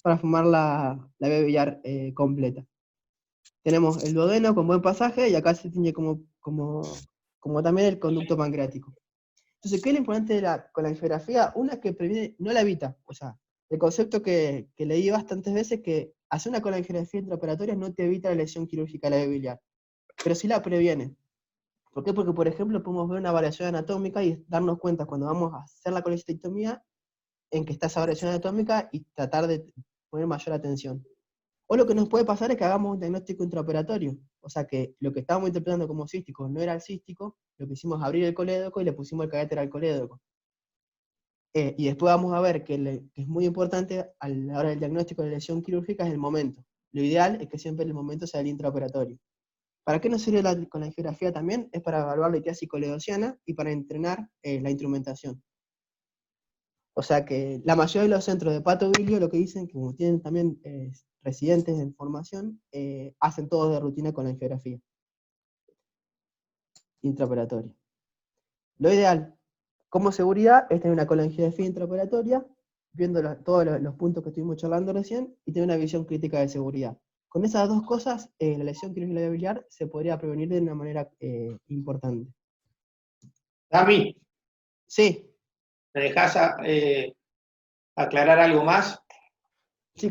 para formar la vía biliar completa. Tenemos el duodeno con buen pasaje, y acá se tiene como también el conducto pancreático. Entonces, ¿qué es lo importante de la colangiografía? Una es que previene, no la evita. O sea, el concepto que leí bastantes veces, que hacer una colangiografía intraoperatoria no te evita la lesión quirúrgica de la vía biliar, pero sí la previene. ¿Por qué? Porque, por ejemplo, podemos ver una variación anatómica y darnos cuenta cuando vamos a hacer la colecistectomía en que está esa variación anatómica y tratar de poner mayor atención. O lo que nos puede pasar es que hagamos un diagnóstico intraoperatorio. O sea que lo que estábamos interpretando como cístico no era el cístico, lo que hicimos es abrir el colédoco y le pusimos el catéter al colédoco. Y después vamos a ver que es muy importante a la hora del diagnóstico de lesión quirúrgica es el momento. Lo ideal es que siempre el momento sea el intraoperatorio. ¿Para qué nos sirve la colangiografía también? Es para evaluar la litiasis coledociana y para entrenar la instrumentación. O sea que la mayoría de los centros de patobilio lo que dicen, que como tienen también residentes en formación, hacen todo de rutina colangiografía intraoperatoria. Lo ideal, como seguridad, es tener una colangiografía intraoperatoria, viendo todos los puntos que estuvimos charlando recién, y tener una visión crítica de seguridad. Con esas dos cosas, la lesión quirúrgica de la vía biliar se podría prevenir de una manera importante. Dami, Sí. ¿me dejás aclarar algo más? Sí.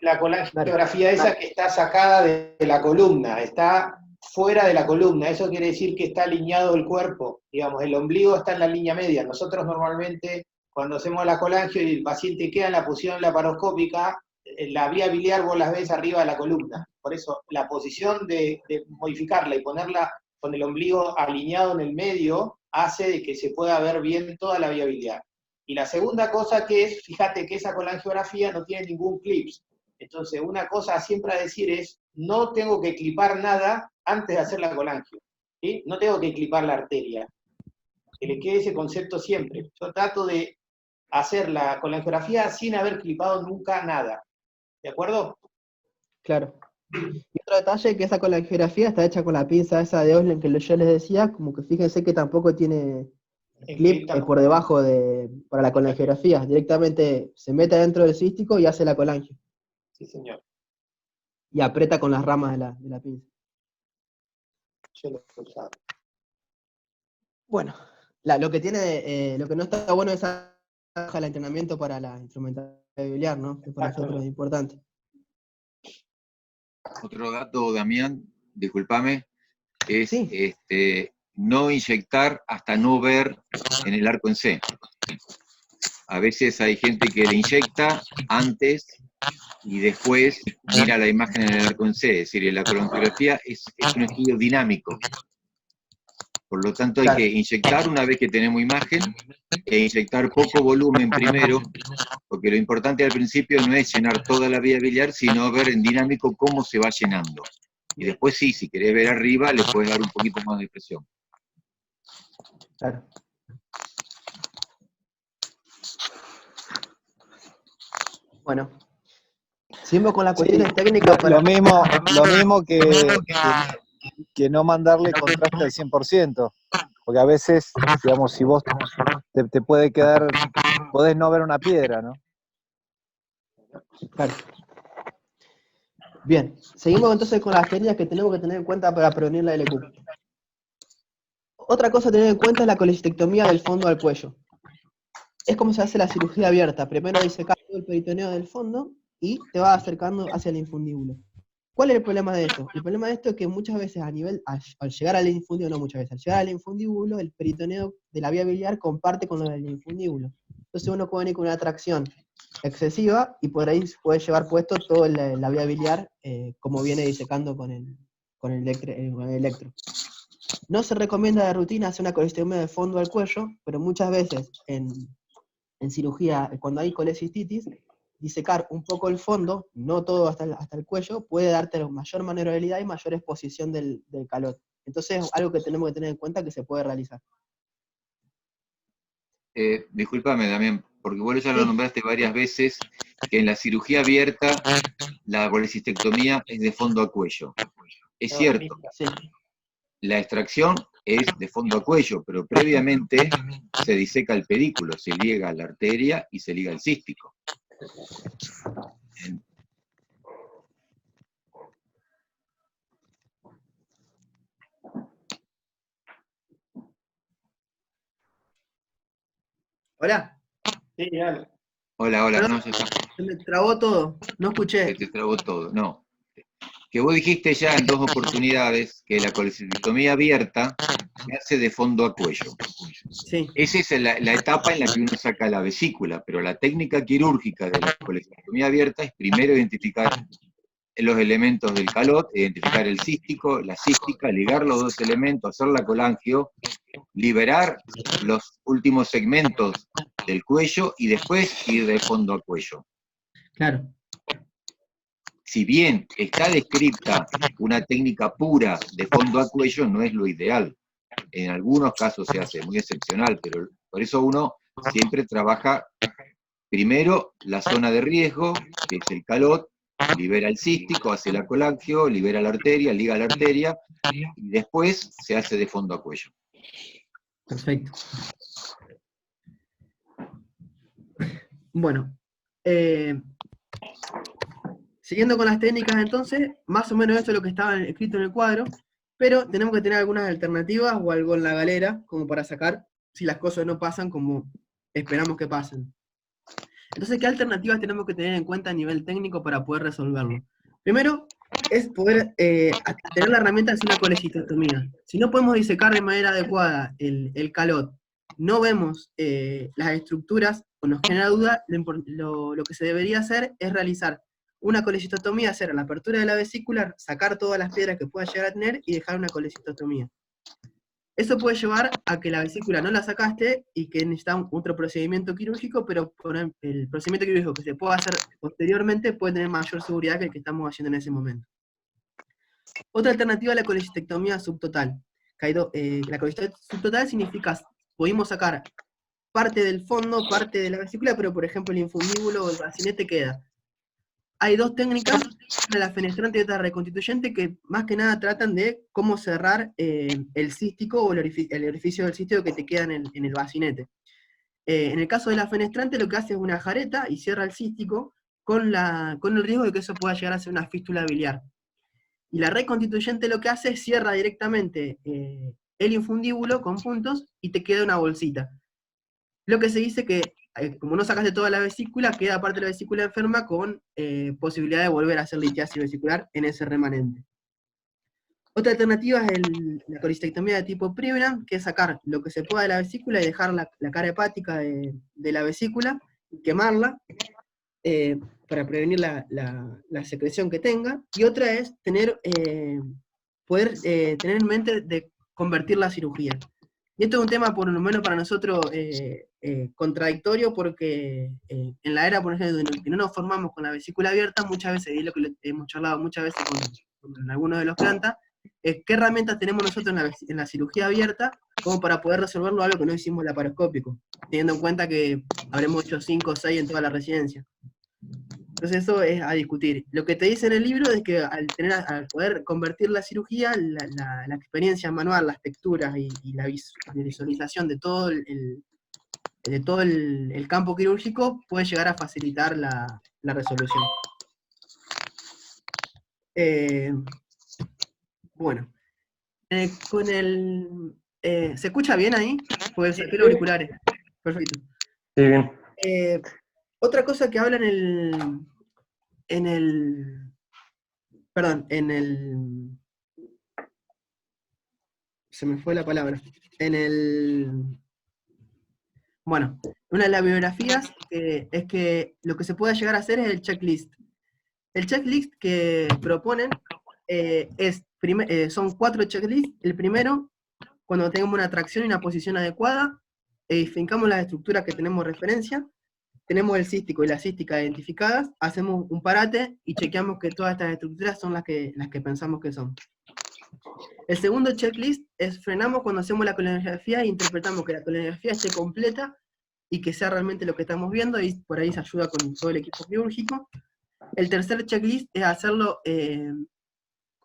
La colangiografía esa que está sacada de la columna, está fuera de la columna, eso quiere decir que está alineado el cuerpo, digamos, el ombligo está en la línea media. Nosotros normalmente, cuando hacemos la colangio y el paciente queda en la posición laparoscópica, la vía biliar vos las ves arriba de la columna. Por eso, la posición de modificarla y ponerla con el ombligo alineado en el medio, hace de que se pueda ver bien toda la vía biliar. Y la segunda cosa que es, fíjate que esa colangiografía no tiene ningún clips. Entonces, una cosa siempre a decir es, no tengo que clipar nada antes de hacer la colangio, ¿sí? No tengo que clipar la arteria. Que le quede ese concepto siempre. Yo trato de hacer la colangiografía sin haber clipado nunca nada. ¿De acuerdo? Claro. Y otro detalle es que esa colangiografía está hecha con la pinza esa de Oslen que yo les decía, como que fíjense que tampoco tiene clip por debajo para la colangiografía. Directamente se mete dentro del cístico y hace la colangio. Sí, señor. Y aprieta con las ramas de la pinza. Yo lo he usado. Bueno, lo que no está bueno es el entrenamiento para la instrumentación biliar, ¿no? Que para nosotros es importante. Otro dato, Damián, discúlpame, es Sí. No inyectar hasta no ver en el arco en C. A veces hay gente que le inyecta antes y después mira la imagen en el arco en C. Es decir, la colangiografía es un estudio dinámico. Por lo tanto, hay que inyectar una vez que tenemos imagen e inyectar poco volumen primero, porque lo importante al principio no es llenar toda la vía biliar, sino ver en dinámico cómo se va llenando. Y después sí, si querés ver arriba, le puedes dar un poquito más de presión. Claro. Bueno, seguimos con las cuestiones técnicas. Lo mismo que no mandarle contraste al 100%, Porque a veces, digamos, si vos te puede quedar, podés no ver una piedra, ¿no? Claro. Bien, seguimos entonces con las técnicas que tenemos que tener en cuenta para prevenir la LQ. Otra cosa a tener en cuenta es la colecistectomía del fondo al cuello. Es como se hace la cirugía abierta. Primero disecas todo el peritoneo del fondo y te vas acercando hacia el infundíbulo. ¿Cuál es el problema de esto? El problema de esto es que muchas veces al llegar al infundíbulo, no muchas veces, al llegar al infundíbulo, el peritoneo de la vía biliar comparte con lo del infundíbulo. Entonces uno puede venir con una tracción excesiva y por ahí puede llevar puesto toda la vía biliar como viene disecando con el electro. No se recomienda de rutina hacer una colecistectomía de fondo al cuello, pero muchas veces en cirugía, cuando hay colecistitis, disecar un poco el fondo, no todo hasta el cuello, puede darte mayor maniobrabilidad y mayor exposición del calor. Entonces es algo que tenemos que tener en cuenta que se puede realizar. Discúlpame, Damián, porque vos ya lo nombraste varias veces, que en la cirugía abierta la colecistectomía es de fondo a cuello. Es cierto, Sí. la extracción es de fondo a cuello, pero previamente se diseca el pedículo, se liga la arteria y se liga el cístico. ¿Hola? Sí, dale. Hola, no, Se me trabó todo, no escuché. se te trabó todo, no. Que vos dijiste ya en 2 oportunidades que la colecistectomía abierta se hace de fondo a cuello. Sí. Esa es la etapa en la que uno saca la vesícula, pero la técnica quirúrgica de la colecistectomía abierta es primero identificar los elementos del calot, identificar el cístico, la cística, ligar los dos elementos, hacer la colangio, liberar los últimos segmentos del cuello y después ir de fondo a cuello. Claro. Si bien está descrita una técnica pura de fondo a cuello, no es lo ideal. En algunos casos se hace muy excepcional, pero por eso uno siempre trabaja primero la zona de riesgo, que es el calot, libera el cístico, hace la colangio, libera la arteria, liga la arteria, y después se hace de fondo a cuello. Perfecto. Bueno, siguiendo con las técnicas entonces, más o menos esto es lo que estaba escrito en el cuadro, pero tenemos que tener algunas alternativas o algo en la galera, como para sacar si las cosas no pasan como esperamos que pasen. Entonces, ¿qué alternativas tenemos que tener en cuenta a nivel técnico para poder resolverlo? Primero, es poder tener la herramienta de hacer una colecistectomía. Si no podemos disecar de manera adecuada el calot, no vemos las estructuras o nos genera duda, lo que se debería hacer es realizar una colecistectomía, hacer la apertura de la vesícula, sacar todas las piedras que pueda llegar a tener y dejar una colecistectomía. Eso puede llevar a que la vesícula no la sacaste y que necesita otro procedimiento quirúrgico, pero por el procedimiento quirúrgico que se pueda hacer posteriormente puede tener mayor seguridad que el que estamos haciendo en ese momento. Otra alternativa es la colecistectomía subtotal. La colecistectomía subtotal significa, pudimos sacar parte del fondo, parte de la vesícula, pero por ejemplo el infundíbulo o el bacinete queda. Hay dos técnicas, una la fenestrante y otra reconstituyente, que más que nada tratan de cómo cerrar el cístico o el orificio del cístico que te queda en el bacinete. En el caso de la fenestrante lo que hace es una jareta y cierra el cístico con el riesgo de que eso pueda llegar a ser una fístula biliar. Y la reconstituyente lo que hace es cierra directamente el infundíbulo con puntos y te queda una bolsita. Lo que se dice que, como no sacaste toda la vesícula, queda parte de la vesícula enferma con posibilidad de volver a hacer litiasis vesicular en ese remanente. Otra alternativa es la colecistectomía de tipo Pribram, que es sacar lo que se pueda de la vesícula y dejar la cara hepática de la vesícula, y quemarla, para prevenir la secreción que tenga. Y otra es poder tener en mente de convertir la cirugía. Y esto es un tema, por lo menos para nosotros, contradictorio, porque en la era, por ejemplo, en que no nos formamos con la vesícula abierta, muchas veces, y es lo que hemos charlado muchas veces con algunos de los plantas, ¿qué herramientas tenemos nosotros en la cirugía abierta como para poder resolverlo algo que no hicimos laparoscópico? Teniendo en cuenta que habremos hecho 5 o 6 en toda la residencia. Entonces eso es a discutir. Lo que te dice en el libro es que al poder convertir la cirugía, la experiencia manual, las texturas y la visualización de todo el campo quirúrgico puede llegar a facilitar la resolución. Bueno, ¿se escucha bien ahí? Pues saqué los auriculares. Perfecto. Sí, bien. Otra cosa que habla se me fue la palabra. Bueno, una de las bibliografías es que lo que se puede llegar a hacer es el checklist. El checklist que proponen son 4 checklists. El primero, cuando tengamos una tracción y una posición adecuada, fincamos las estructuras que tenemos referencia, tenemos el cístico y la cística identificadas, hacemos un parate y chequeamos que todas estas estructuras son las que pensamos que son. El segundo checklist es frenamos cuando hacemos la colenografía e interpretamos que la colenografía esté completa y que sea realmente lo que estamos viendo, y por ahí se ayuda con todo el equipo quirúrgico. El tercer checklist es hacerlo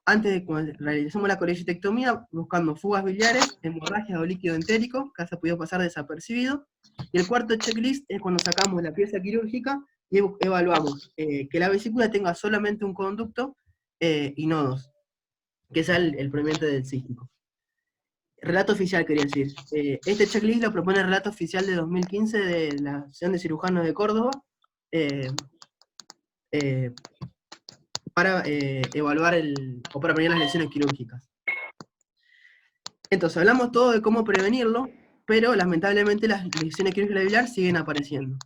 antes de cuando realizamos la colecistectomía, buscando fugas biliares, hemorragias o líquido entérico, que se ha podido pasar desapercibido. Y el cuarto checklist es cuando sacamos la pieza quirúrgica y evaluamos que la vesícula tenga solamente un conducto y no dos, que es el proveniente del cístico. Relato oficial, quería decir. Este checklist lo propone el relato oficial de 2015 de la Asociación de Cirujanos de Córdoba, para evaluar o para prevenir las lesiones quirúrgicas. Entonces, hablamos todo de cómo prevenirlo, pero lamentablemente las lesiones quirúrgicas biliares siguen apareciendo.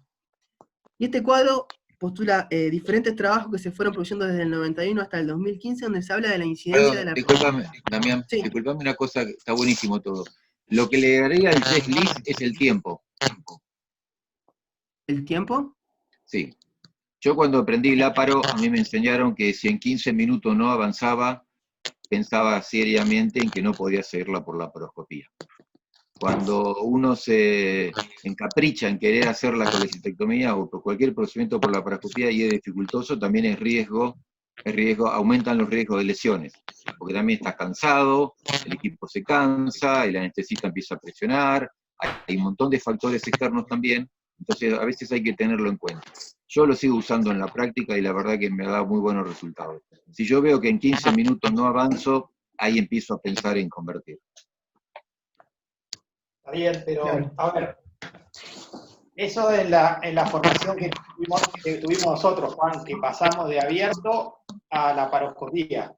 Y este cuadro postula diferentes trabajos que se fueron produciendo desde el 91 hasta el 2015, donde se habla de la incidencia de la... Disculpame, Damián, sí. Disculpame una cosa, que está buenísimo todo. Lo que le agregaría al checklist es el tiempo. ¿El tiempo? Sí. Yo cuando aprendí láparo, a mí me enseñaron que si en 15 minutos no avanzaba, pensaba seriamente en que no podía seguirla por la laparoscopía. Cuando uno se encapricha en querer hacer la colecistectomía o por cualquier procedimiento por la laparoscopía y es dificultoso, también es riesgo, aumentan los riesgos de lesiones, porque también estás cansado, el equipo se cansa, el anestesista empieza a presionar, hay un montón de factores externos también, entonces a veces hay que tenerlo en cuenta. Yo lo sigo usando en la práctica y la verdad que me da muy buenos resultados. Si yo veo que en 15 minutos no avanzo, ahí empiezo a pensar en convertir. Está bien, pero a ver, eso en la formación que tuvimos nosotros, Juan, que pasamos de abierto a la laparoscopía.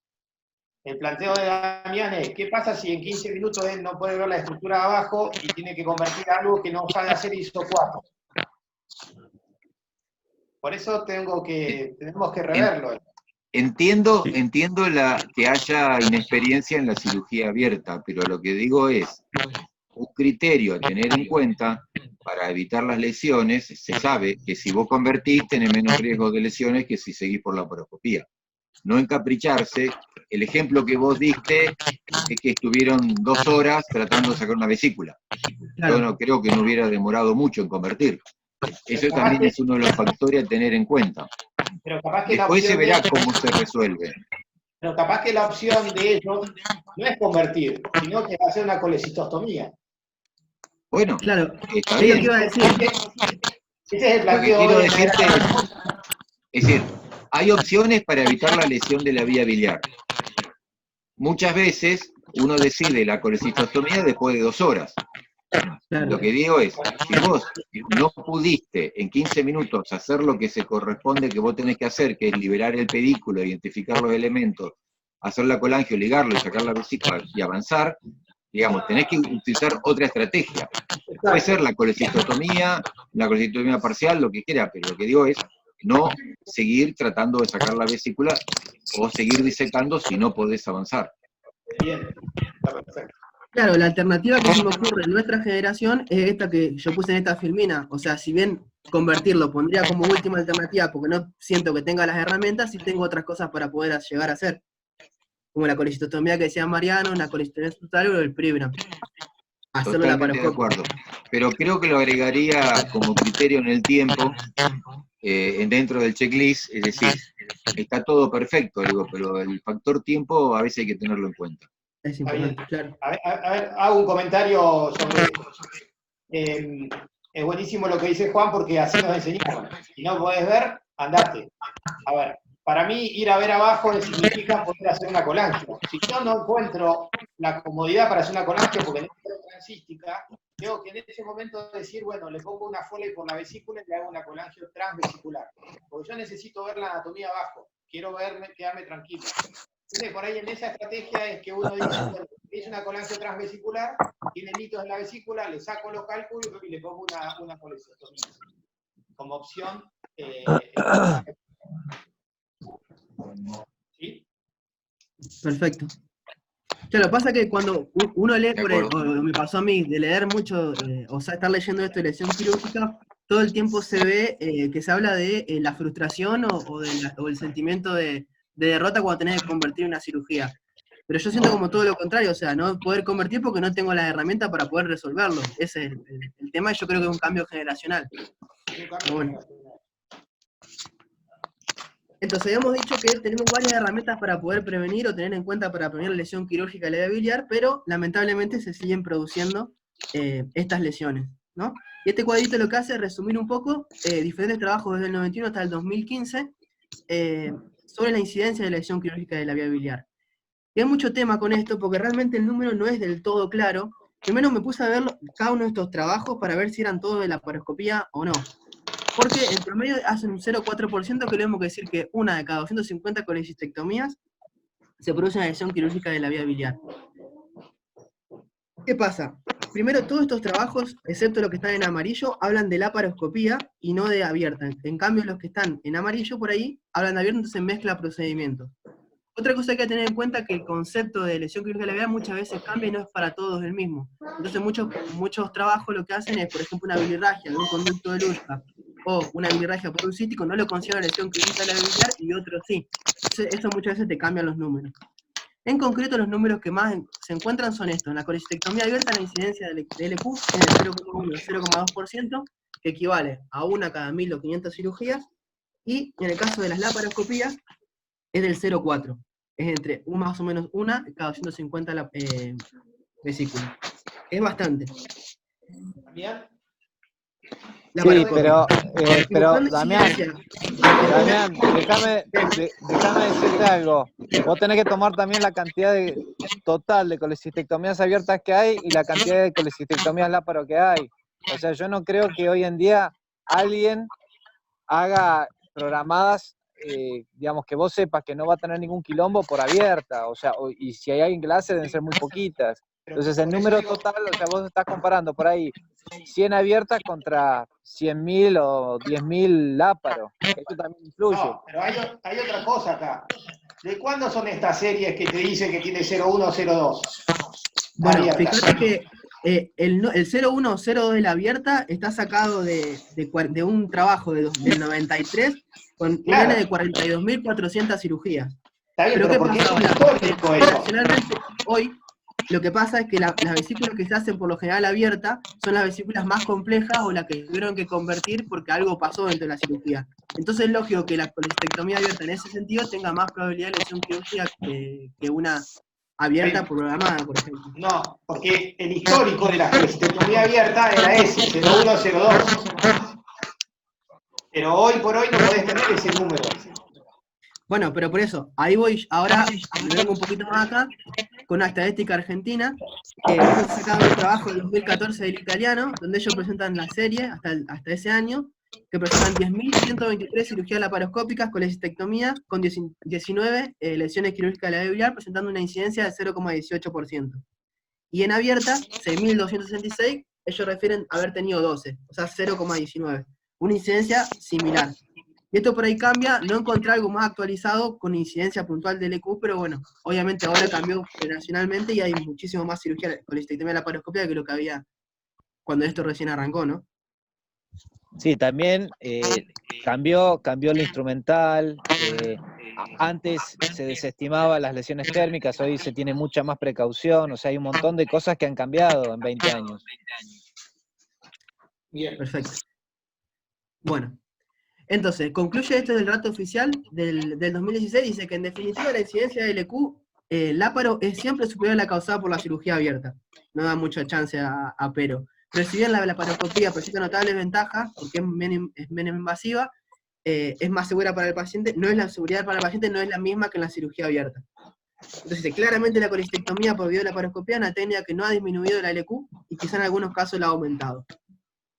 El planteo de Damián es, ¿qué pasa si en 15 minutos él no puede ver la estructura de abajo y tiene que convertir algo que no sabe hacer ISO 4? Por eso tenemos que reverlo. Entiendo que haya inexperiencia en la cirugía abierta, pero lo que digo es, un criterio a tener en cuenta para evitar las lesiones, se sabe que si vos convertís tenés menos riesgo de lesiones que si seguís por la laparoscopía. No encapricharse. El ejemplo que vos diste es que estuvieron 2 horas tratando de sacar una vesícula. Claro. Yo no creo que no hubiera demorado mucho en convertir. Eso también es uno de los factores a tener en cuenta. Pero capaz que después se verá cómo se resuelve. Pero capaz que la opción de ellos no es convertir, sino que hacer una colecistostomía. Bueno, claro, está bien. ¿Qué iba a decir? Ese es el planteo. Lo que quiero decirte es decir, hay opciones para evitar la lesión de la vía biliar. Muchas veces uno decide la colecistostomía después de 2 horas. Claro. Lo que digo es, si vos no pudiste en 15 minutos hacer lo que se corresponde que vos tenés que hacer, que es liberar el pedículo, identificar los elementos, hacer la colangio, ligarlo y sacar la vesícula y avanzar, digamos, tenés que utilizar otra estrategia. Puede ser la colecistostomía parcial, lo que quiera, pero lo que digo es no seguir tratando de sacar la vesícula o seguir disecando si no podés avanzar. Bien, está perfecto. Claro, la alternativa que se me ocurre en nuestra generación es esta que yo puse en esta filmina. O sea, si bien convertirlo pondría como última alternativa porque no siento que tenga las herramientas, sí tengo otras cosas para poder llegar a hacer. Como la colecistostomía que decía Mariano, la colecistostomía estructural o el PRIBRAM. Totalmente de acuerdo. Pero creo que lo agregaría como criterio en el tiempo, dentro del checklist, es decir, está todo perfecto, digo, pero el factor tiempo a veces hay que tenerlo en cuenta. Es Está bien. importante, claro. A ver, hago un comentario sobre esto. Es buenísimo lo que dice Juan porque así nos enseñaron. Si no podés ver, andate. A ver, para mí ir a ver abajo significa poder hacer una colangio. Si yo no encuentro la comodidad para hacer una colangio porque no encuentro transística, tengo que en ese momento decir, bueno, le pongo una Foley por la vesícula y le hago una colangio transvesicular. Porque yo necesito ver la anatomía abajo. Quiero quedarme tranquilo. Entonces, por ahí en esa estrategia es que uno dice, bueno, hice una colangio transvesicular, tiene mitos en la vesícula, le saco los cálculos y le pongo una colecectomía como opción. ¿Sí? Perfecto. Claro, pasa que cuando uno lee, De acuerdo. o me pasó a mí, de leer mucho, o sea, estar leyendo esto de lesión quirúrgica, todo el tiempo se ve que se habla de la frustración o el sentimiento de derrota cuando tenés que convertir una cirugía. Pero yo siento como todo lo contrario, o sea, no poder convertir porque no tengo la herramienta para poder resolverlo. Ese es el tema, y yo creo que es un cambio generacional. Pero bueno. Entonces, habíamos dicho que tenemos varias herramientas para poder prevenir o tener en cuenta para prevenir la lesión quirúrgica de la vía biliar, pero lamentablemente se siguen produciendo estas lesiones, ¿no? Y este cuadrito lo que hace es resumir un poco diferentes trabajos desde el 91 hasta el 2015 sobre la incidencia de la lesión quirúrgica de la vía biliar. Y hay mucho tema con esto porque realmente el número no es del todo claro. Primero me puse a ver cada uno de estos trabajos para ver si eran todos de laparoscopía o no. Porque en promedio hacen un 0,4%, que lo mismo que decir que una de cada 250 colecistectomías se produce una lesión quirúrgica de la vía biliar. ¿Qué pasa? Primero, todos estos trabajos, excepto los que están en amarillo, hablan de laparoscopía y no de abierta. En cambio, los que están en amarillo por ahí, hablan de abierta, entonces mezcla procedimientos. Otra cosa que hay que tener en cuenta es que el concepto de lesión quirúrgica de la vía muchas veces cambia y no es para todos el mismo. Entonces muchos trabajos lo que hacen es, por ejemplo, una bilirragia de un conducto de Luschka o una bilirragia por un cítico, no lo consideran lesión quirúrgica de la vía biliar y otros sí. Entonces, eso muchas veces te cambian los números. En concreto, los números que más se encuentran son estos. En la colecistectomía abierta, la incidencia de LQ es del 0,1-0,2%, que equivale a una cada 1.000 o 500 cirugías, y en el caso de las laparoscopías, es del 0,4. Es entre más o menos una cada 150 vesículas. Es bastante. Sí, pero Damián, déjame decirte algo. Vos tenés que tomar también la cantidad total de colecistectomías abiertas que hay y la cantidad de colecistectomías láparo que hay. O sea, yo no creo que hoy en día alguien haga programadas, digamos, que vos sepas que no va a tener ningún quilombo por abierta. O sea, y si hay alguien que la hace, deben ser muy poquitas. Entonces, el número total, o sea, vos estás comparando por ahí 100 abiertas contra 100.000 o 10.000 láparos. Eso también influye. No, pero hay otra cosa acá. ¿De cuándo son estas series que te dicen que tiene 01 o 02? Bueno, abiertas. fíjate que el 01 o 02 de la abierta está sacado de un trabajo del 93 con un N de 42.400 cirugías. Está bien, pero ¿qué porque pasa es histórico eso. Tradicionalmente, hoy, lo que pasa es que las vesículas que se hacen por lo general abiertas son las vesículas más complejas o las que tuvieron que convertir porque algo pasó dentro de la cirugía. Entonces es lógico que la colecistectomía abierta en ese sentido tenga más probabilidad de lesión quirúrgica que una abierta programada, por ejemplo. No, porque el histórico de la colecistectomía abierta era ese, 01, 02. Pero hoy por hoy no podés tener ese número. Bueno, pero por eso, ahí voy, ahora me vengo un poquito más acá, con una estadística argentina, que ellos sacaron un trabajo del 2014 del italiano, donde ellos presentan la serie, hasta ese año, que presentan 10.123 cirugías laparoscópicas con colecistectomías, con 19 lesiones quirúrgicas de la vía biliar, presentando una incidencia de 0,18%. Y en abierta, 6.266, ellos refieren a haber tenido 12, o sea, 0,19. Una incidencia similar. Y esto por ahí cambia, no encontré algo más actualizado con incidencia puntual del EQ, pero bueno, obviamente ahora cambió generacionalmente y hay muchísimo más cirugía con la colecistectomía laparoscópica que lo que había cuando esto recién arrancó, ¿no? Sí, también cambió el instrumental. Antes se desestimaba las lesiones térmicas, hoy se tiene mucha más precaución, o sea, hay un montón de cosas que han cambiado en 20 años. Bien. Perfecto. Bueno. Entonces, concluye esto del dato oficial del 2016, dice que en definitiva la incidencia de LQ, láparo, es siempre superior a la causada por la cirugía abierta. No da mucha chance a pero. Pero si bien la laparoscopía presenta notables ventajas, porque es menos invasiva, es más segura para el paciente, la seguridad para el paciente no es la misma que en la cirugía abierta. Entonces, claramente la colistectomía por videolaparoscopía es una técnica que no ha disminuido la LQ y quizá en algunos casos la ha aumentado.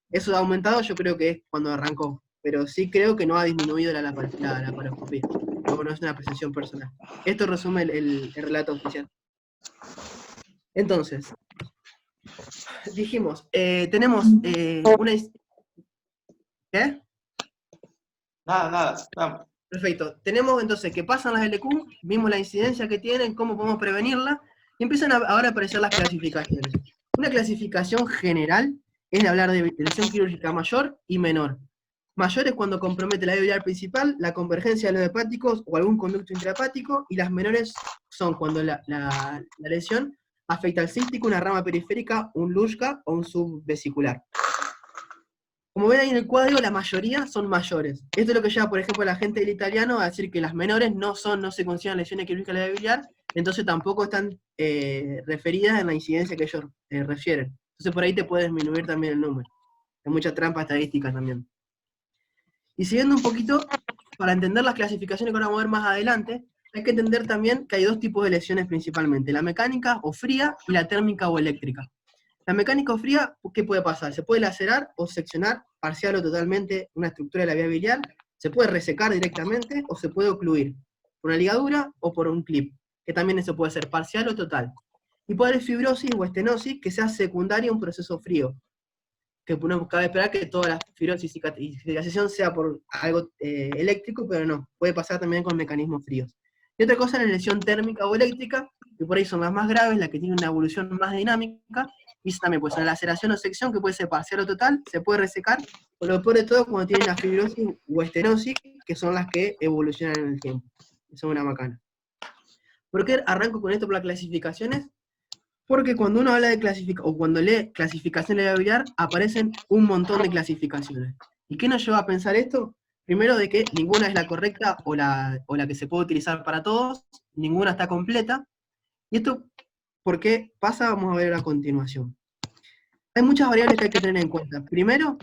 Eso ha aumentado, yo creo que es cuando arrancó, pero sí creo que no ha disminuido la laparoscopía. No es una apreciación personal. Esto resume el relato oficial. Entonces, dijimos, tenemos una... ¿Qué? Nada. Perfecto. Tenemos entonces que pasan las LQ, vimos la incidencia que tienen, cómo podemos prevenirla, y empiezan ahora a aparecer las clasificaciones. Una clasificación general es de hablar de lesión quirúrgica mayor y menor. Mayor es cuando compromete la vía biliar principal, la convergencia de los hepáticos o algún conducto intrahepático, y las menores son cuando la lesión afecta al cístico, una rama periférica, un Luschka o un subvesicular. Como ven ahí en el cuadro, la mayoría son mayores. Esto es lo que lleva, por ejemplo, a la gente del italiano a decir que las menores no se consideran lesiones quirúrgicas de la vía biliar, entonces tampoco están referidas en la incidencia que ellos refieren. Entonces por ahí te puede disminuir también el número. Hay mucha trampa estadística también. Y siguiendo un poquito, para entender las clasificaciones que vamos a ver más adelante, hay que entender también que hay dos tipos de lesiones principalmente, la mecánica o fría y la térmica o eléctrica. La mecánica o fría, ¿qué puede pasar? Se puede lacerar o seccionar parcial o totalmente una estructura de la vía biliar, se puede resecar directamente o se puede ocluir por una ligadura o por un clip, que también eso puede ser parcial o total. Y puede haber fibrosis o estenosis que sea secundaria a un proceso frío, que uno cabe esperar que toda la fibrosis y cicatrización sea por algo eléctrico, pero no, puede pasar también con mecanismos fríos. Y otra cosa es la lesión térmica o eléctrica, que por ahí son las más graves, las que tienen una evolución más dinámica, y eso también puede ser una laceración o sección, que puede ser parcial o total, se puede resecar, o lo peor de todo cuando tienen la fibrosis o estenosis, que son las que evolucionan en el tiempo. Son una macana. ¿Por qué arranco con esto por las clasificaciones? Porque cuando uno habla de clasificación, o cuando lee clasificación de la vía biliar, aparecen un montón de clasificaciones. ¿Y qué nos lleva a pensar esto? Primero, de que ninguna es la correcta o la que se puede utilizar para todos, ninguna está completa. Y esto, ¿por qué pasa? Vamos a ver a continuación. Hay muchas variables que hay que tener en cuenta. Primero,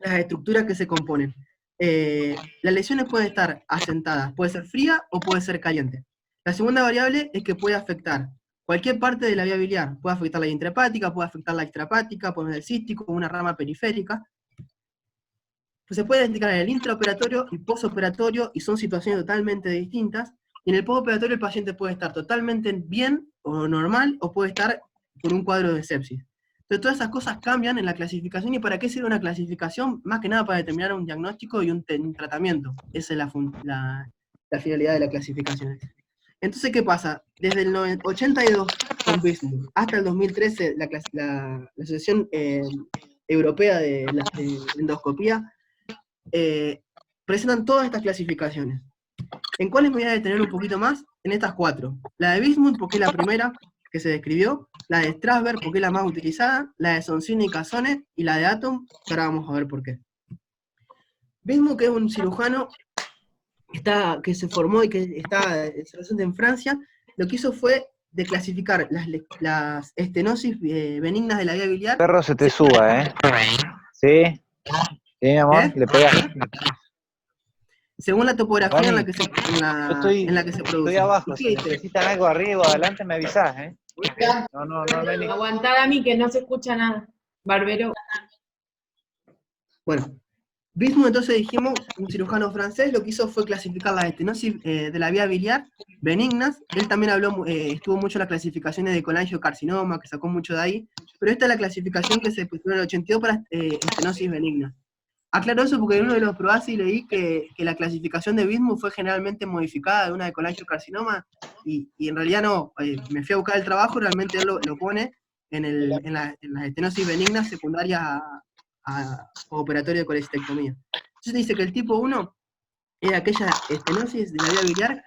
las estructuras que se componen. Las lesiones pueden estar asentadas, puede ser fría o puede ser caliente. La segunda variable es que puede afectar cualquier parte de la vía biliar, puede afectar la intrahepática, puede afectar la extrahepática, puede ser el cístico, una rama periférica. Pues se puede identificar en el intraoperatorio y postoperatorio, y son situaciones totalmente distintas. Y en el postoperatorio el paciente puede estar totalmente bien o normal, o puede estar con un cuadro de sepsis. Entonces todas esas cosas cambian en la clasificación. ¿Y para qué sirve una clasificación? Más que nada para determinar un diagnóstico y un tratamiento. Esa es la finalidad de la clasificación. Entonces, ¿qué pasa? Desde el 82 con Bismuth hasta el 2013, la Asociación Europea de Endoscopía presentan todas estas clasificaciones. ¿En cuáles me voy a detener un poquito más? En estas cuatro. La de Bismuth, porque es la primera que se describió, la de Strasberg, porque es la más utilizada, la de Sonsini y Casone, y la de Atom, que ahora vamos a ver por qué. Bismuth, que es un cirujano que se formó y que está en Francia, lo que hizo fue de clasificar las estenosis benignas de la vía biliar. Perro se te suba, ¿eh? ¿Sí? ¿Sí, mi amor? ¿Le pegas? Según la topografía Juani, en la que se produce. Estoy abajo, si necesitan algo arriba o adelante me avisás, ¿eh? No hay ni... Aguantá, Dami, que no se escucha nada. Barbero. Bueno, Bismuth, entonces dijimos, un cirujano francés, lo que hizo fue clasificar las estenosis de la vía biliar benignas. Él también estuvo mucho en las clasificaciones de colangiocarcinoma, que sacó mucho de ahí, pero esta es la clasificación que se puso en el 82 para estenosis benignas. Aclaro eso porque en uno de los probasis leí que la clasificación de Bismuth fue generalmente modificada de una de colangiocarcinoma, y en realidad no, me fui a buscar el trabajo, realmente él lo pone en las estenosis benignas secundarias a operatorio de colestectomía. Entonces dice que el tipo 1 es aquella estenosis de la vía biliar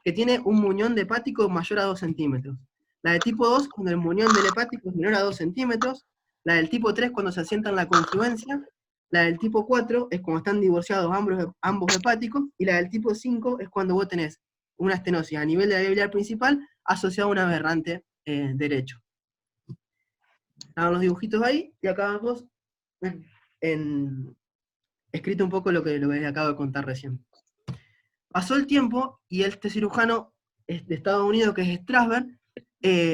que tiene un muñón de hepático mayor a 2 centímetros. La de tipo 2, cuando el muñón del hepático es menor a 2 centímetros. La del tipo 3, cuando se asienta en la confluencia. La del tipo 4 es cuando están divorciados ambos hepáticos, y la del tipo 5 es cuando vos tenés una estenosis a nivel de la vía biliar principal asociada a un aberrante derecho. Hagan los dibujitos ahí, y acá abajo escrito un poco lo que les acabo de contar recién. Pasó el tiempo, y este cirujano de Estados Unidos, que es Strasberg,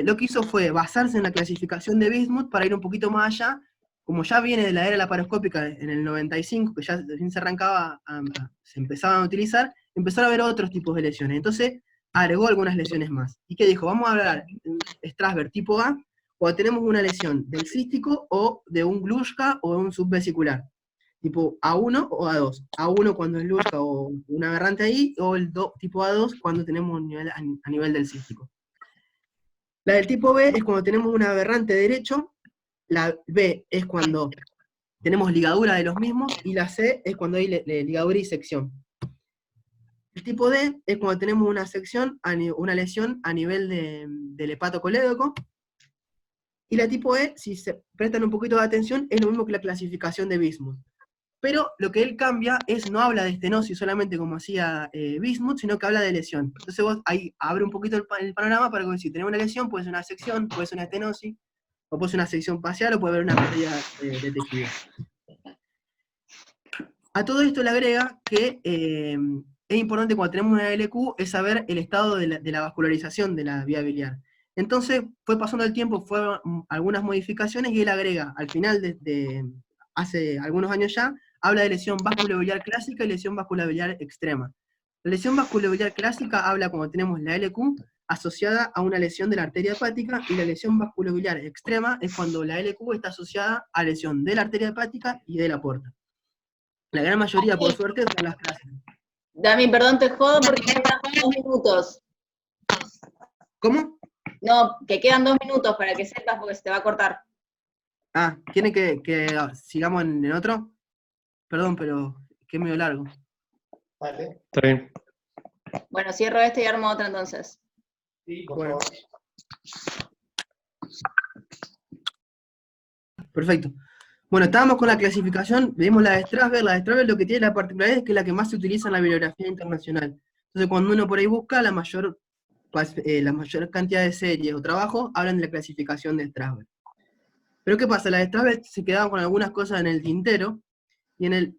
lo que hizo fue basarse en la clasificación de Bismuth para ir un poquito más allá. Como ya viene de la era laparoscópica en el 95, que ya se arrancaba, se empezaban a utilizar, empezaron a ver otros tipos de lesiones. Entonces agregó algunas lesiones más. ¿Y qué dijo? Vamos a hablar de Strasberg tipo A, cuando tenemos una lesión del cístico o de un Glushka o de un subvesicular. Tipo A1 o A2. A1 cuando es Glushka o un aberrante ahí, o el tipo A2 cuando tenemos un nivel, a nivel del cístico. La del tipo B es cuando tenemos un aberrante derecho, la B es cuando tenemos ligadura de los mismos, y la C es cuando hay ligadura y sección. El tipo D es cuando tenemos una sección, una lesión a nivel del hepatocolédoco. Y la tipo E, si se prestan un poquito de atención, es lo mismo que la clasificación de Bismuth. Pero lo que él cambia es, no habla de estenosis solamente como hacía Bismuth, sino que habla de lesión. Entonces vos ahí abre un poquito el panorama para que si tenés una lesión, puede ser una sección, puede ser una estenosis, o puede ser una sección parcial, o puede haber una pérdida de tejido. A todo esto le agrega que es importante cuando tenemos una LQ, es saber el estado de la vascularización de la vía biliar. Entonces fue pasando el tiempo, fueron algunas modificaciones, y él agrega, al final de hace algunos años ya, habla de lesión vasculobiliar clásica y lesión vasculobiliar extrema. La lesión vasculobiliar clásica habla cuando tenemos la LQ asociada a una lesión de la arteria hepática, y la lesión vasculobiliar extrema es cuando la LQ está asociada a lesión de la arteria hepática y de la porta. La gran mayoría, por suerte, son las clásicas. Dami, perdón, te jodo porque quedan 2 minutos. ¿Cómo? No, que quedan 2 minutos para que sepas porque se te va a cortar. Ah, ¿quieren que sigamos en otro? Perdón, pero que es medio largo. Vale. Está bien. Bueno, cierro este y armo otro entonces. Sí, por Bueno. favor. Perfecto. Bueno, estábamos con la clasificación, vimos la de Strasberg. La de Strasberg lo que tiene la particularidad es que es la que más se utiliza en la bibliografía internacional. Entonces cuando uno por ahí busca, la mayor cantidad de series o trabajos hablan de la clasificación de Strasberg. Pero ¿qué pasa? La de Strasberg se quedaban con algunas cosas en el tintero, y en el...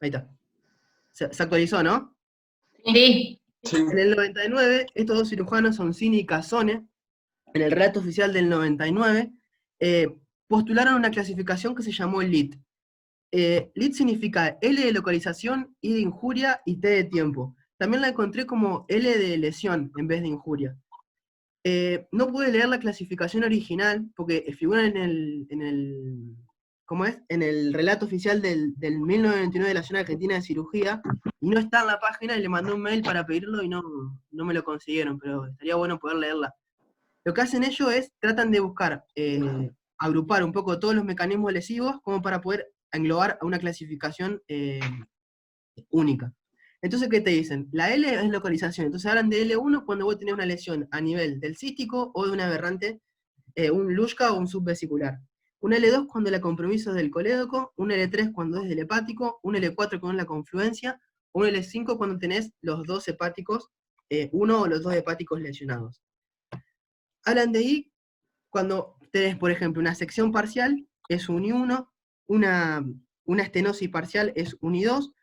Ahí está. Se actualizó, ¿no? Sí. En el 99, estos dos cirujanos, Oncini y Casone, en el relato oficial del 99, postularon una clasificación que se llamó LIT. LIT significa L de localización, I de injuria y T de tiempo. También la encontré como L de lesión en vez de injuria. No pude leer la clasificación original porque figura en el ¿cómo es? En el relato oficial del 1999 de la Nación Argentina de Cirugía, y no está en la página, y le mandé un mail para pedirlo y no me lo consiguieron, pero estaría bueno poder leerla. Lo que hacen ellos es, tratan de buscar, agrupar un poco todos los mecanismos lesivos como para poder englobar a una clasificación única. Entonces, ¿qué te dicen? La L es localización, entonces hablan de L1 cuando vos tenés una lesión a nivel del cístico o de un aberrante, un Luschka o un subvesicular. Un L2 cuando la compromiso es del colédoco, un L3 cuando es del hepático, un L4 cuando es la confluencia, un L5 cuando tenés los dos hepáticos, uno o los dos hepáticos lesionados. Hablan de ahí cuando tenés, por ejemplo, una sección parcial, es un I1, una estenosis parcial es un I2,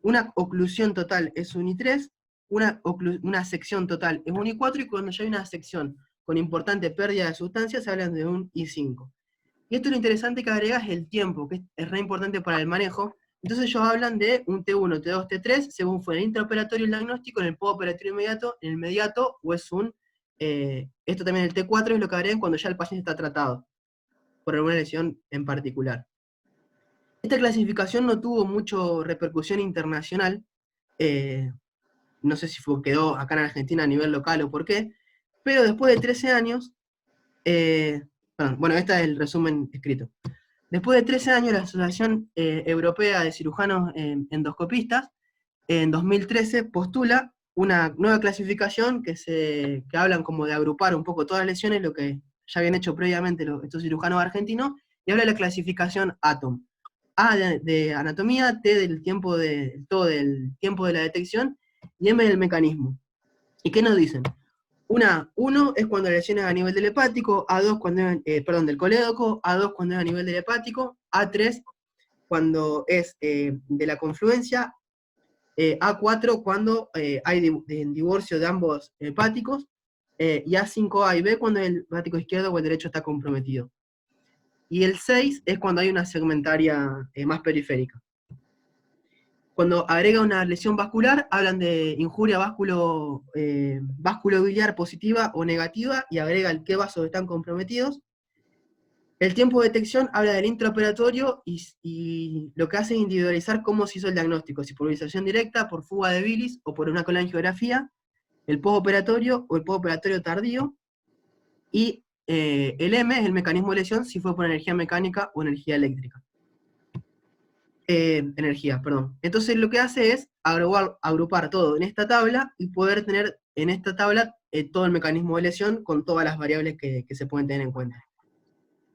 una oclusión total es un I3, una sección total es un I4, y cuando ya hay una sección con importante pérdida de sustancias, se hablan de un I5. Y esto lo interesante que agrega es el tiempo, que es re importante para el manejo. Entonces ellos hablan de un T1, T2, T3, según fue el intraoperatorio el diagnóstico, en el postoperatorio inmediato, en el inmediato, o es un... esto también el T4 es lo que agregan cuando ya el paciente está tratado, por alguna lesión en particular. Esta clasificación no tuvo mucha repercusión internacional, no sé si quedó acá en Argentina a nivel local o por qué, pero después de 13 años... bueno, este es el resumen escrito. Después de 13 años, la Asociación Europea de Cirujanos Endoscopistas, en 2013, postula una nueva clasificación que hablan como de agrupar un poco todas las lesiones, lo que ya habían hecho previamente estos cirujanos argentinos, y habla de la clasificación ATOM. A de anatomía, T del tiempo de la detección, y M del mecanismo. ¿Y qué nos dicen? 1 es cuando la lesión es a nivel del hepático, A2 cuando es, del colédoco, A2 cuando es a nivel del hepático, A3 cuando es de la confluencia, A4 cuando hay divorcio de ambos hepáticos, y A5A y B cuando el hepático izquierdo o el derecho está comprometido. Y el 6 es cuando hay una segmentaria más periférica. Cuando agrega una lesión vascular, hablan de injuria vasculobiliar positiva o negativa, y agrega el qué vasos están comprometidos. El tiempo de detección habla del intraoperatorio y lo que hace es individualizar cómo se hizo el diagnóstico, si por visualización directa, por fuga de bilis o por una colangiografía, el postoperatorio o el postoperatorio tardío, y el M es el mecanismo de lesión, si fue por energía mecánica o energía eléctrica. Entonces lo que hace es agrupar todo en esta tabla y poder tener en esta tabla todo el mecanismo de lesión con todas las variables que se pueden tener en cuenta.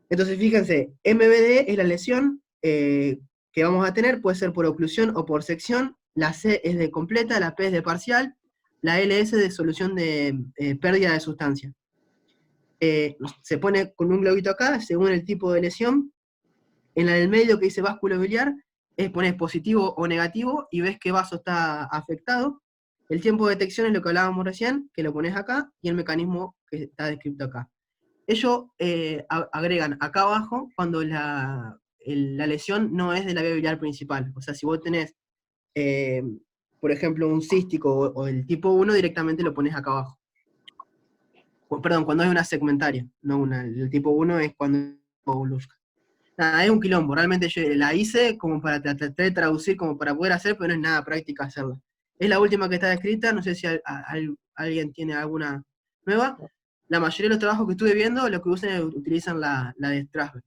Entonces fíjense, MBD es la lesión que vamos a tener, puede ser por oclusión o por sección, la C es de completa, la P es de parcial, la LS de solución de pérdida de sustancia. Se pone con un globito acá, según el tipo de lesión. En la del medio que dice básculo biliar, pones positivo o negativo y ves qué vaso está afectado. El tiempo de detección es lo que hablábamos recién, que lo pones acá, y el mecanismo que está descrito acá. Ellos agregan acá abajo cuando la lesión no es de la vía biliar principal. O sea, si vos tenés, por ejemplo, un cístico o el tipo 1, directamente lo pones acá abajo. Perdón, cuando es una segmentaria, no el tipo 1 es cuando es Boguslowska. Nada, es un quilombo, realmente yo la hice como para tratar de traducir, como para poder hacer, pero no es nada práctica hacerla. Es la última que está descrita, no sé si alguien tiene alguna nueva. La mayoría de los trabajos que estuve viendo, lo que utilizan la de Strasberg.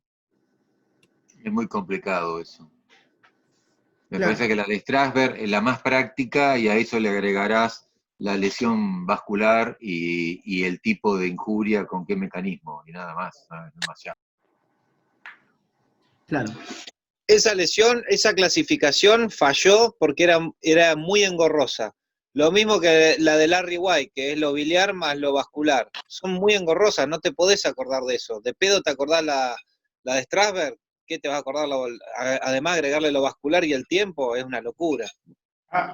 Es muy complicado eso. Me Claro. parece que la de Strasberg es la más práctica y a eso le agregarás la lesión vascular y el tipo de injuria con qué mecanismo, y nada más, ¿sabes? Demasiado. Claro. Esa lesión, esa clasificación falló porque era muy engorrosa. Lo mismo que la de Larry White, que es lo biliar más lo vascular. Son muy engorrosas, no te podés acordar de eso. ¿De pedo te acordás la de Strasberg? ¿Qué te vas a acordar? Además, agregarle lo vascular y el tiempo es una locura.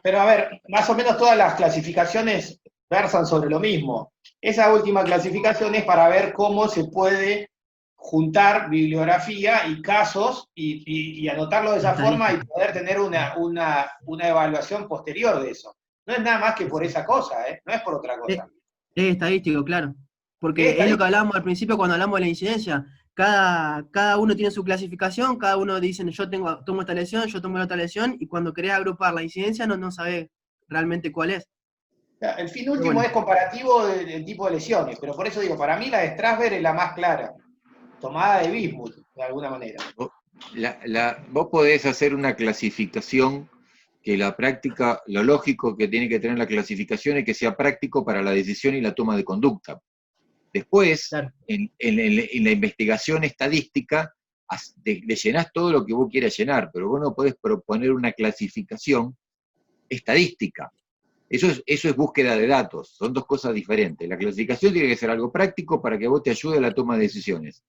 Pero a ver, más o menos todas las clasificaciones versan sobre lo mismo. Esa última clasificación es para ver cómo se puede juntar bibliografía y casos y anotarlo de esa forma y poder tener una evaluación posterior de eso. No es nada más que por esa cosa, no es por otra cosa. Es estadístico, claro. Porque es lo que hablábamos al principio cuando hablamos de la incidencia. Cada uno tiene su clasificación, cada uno dice, yo tomo esta lesión, yo tomo otra lesión, y cuando querés agrupar la incidencia no sabés realmente cuál es. El fin último es comparativo del tipo de lesiones, pero por eso digo, para mí la de Strasberg es la más clara, tomada de Bismuth, de alguna manera. Vos podés hacer una clasificación que la práctica, lo lógico que tiene que tener la clasificación es que sea práctico para la decisión y la toma de conducta. Después, claro, en la investigación estadística, le llenás todo lo que vos quieras llenar, pero vos no podés proponer una clasificación estadística. Eso es búsqueda de datos, son dos cosas diferentes. La clasificación tiene que ser algo práctico para que vos te ayude a la toma de decisiones.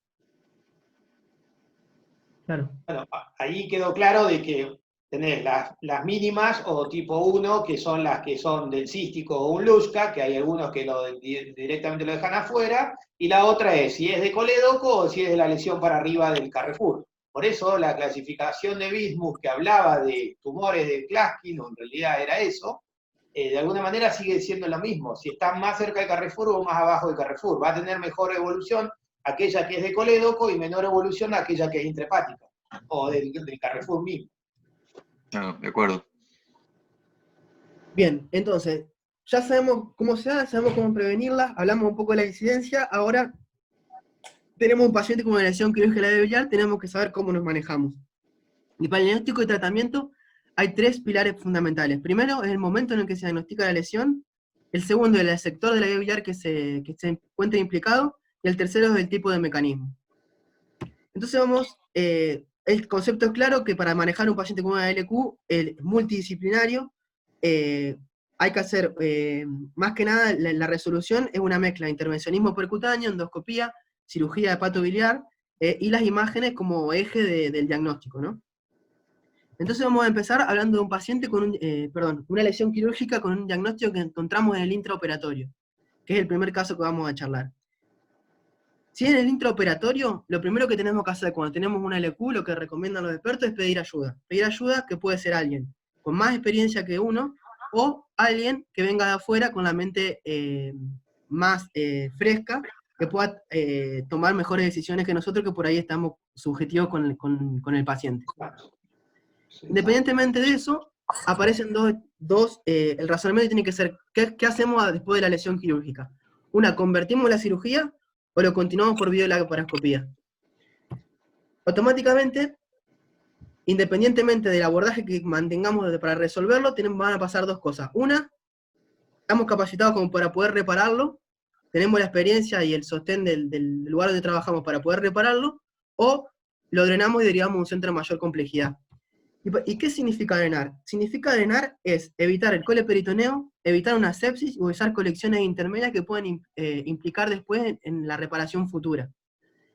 Claro. Bueno, ahí quedó claro de que tenés las mínimas o tipo 1, que son las que son del cístico o un Luschka, que hay algunos que directamente lo dejan afuera, y la otra es si es de colédoco o si es de la lesión para arriba del Carrefour. Por eso la clasificación de Bismuth, que hablaba de tumores de Klaskin, o en realidad era eso, de alguna manera sigue siendo lo mismo. Si está más cerca del Carrefour o más abajo del Carrefour, va a tener mejor evolución aquella que es de colédoco y menor evolución aquella que es intrahepática, o del Carrefour mismo. No, de acuerdo. Bien, entonces, ya sabemos cómo se da, sabemos cómo prevenirla, hablamos un poco de la incidencia, ahora tenemos un paciente con una lesión quirúrgica de biliar, tenemos que saber cómo nos manejamos. Y para el diagnóstico y tratamiento hay 3 pilares fundamentales. Primero es el momento en el que se diagnostica la lesión, el segundo es el sector de la vía biliar que se encuentra implicado, y el tercero es el tipo de mecanismo. Entonces vamos el concepto es claro que para manejar un paciente con una LQ es multidisciplinario. Hay que hacer, más que nada, la resolución es una mezcla de intervencionismo percutáneo, endoscopía, cirugía de hepato biliar, y las imágenes como eje del diagnóstico, ¿no? Entonces vamos a empezar hablando de un paciente con una lesión quirúrgica con un diagnóstico que encontramos en el intraoperatorio, que es el primer caso que vamos a charlar. Si en el intraoperatorio, lo primero que tenemos que hacer cuando tenemos una LQ, lo que recomiendan los expertos es pedir ayuda. Pedir ayuda, que puede ser alguien con más experiencia que uno, o alguien que venga de afuera con la mente más fresca, que pueda tomar mejores decisiones que nosotros, que por ahí estamos subjetivos con el paciente. Independientemente de eso, aparecen el razonamiento tiene que ser, ¿qué hacemos después de la lesión quirúrgica? Una, ¿convertimos la cirugía o lo continuamos por videolaparoscopía? Automáticamente, independientemente del abordaje que mantengamos para resolverlo, van a pasar dos cosas. Una, estamos capacitados como para poder repararlo, tenemos la experiencia y el sostén del lugar donde trabajamos para poder repararlo, o lo drenamos y derivamos a un centro de mayor complejidad. ¿Y qué significa drenar? Significa drenar es evitar el coleperitoneo, evitar una sepsis o usar colecciones intermedias que pueden implicar después en la reparación futura.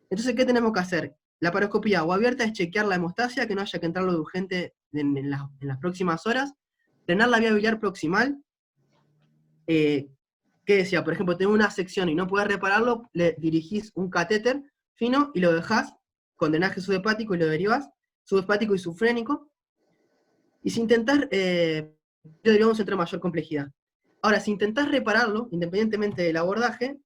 Entonces, ¿qué tenemos que hacer? La paroscopía o abierta es chequear la hemostasia, que no haya que entrarlo de urgente en las próximas horas, drenar la vía biliar proximal, ¿qué decía? Por ejemplo, tenés una sección y no podés repararlo, le dirigís un catéter fino y lo dejás con drenaje subhepático y lo derivás, subhepático y subfrénico, y si intentás, lo derivamos entre mayor complejidad. Ahora, si intentás repararlo, independientemente del abordaje,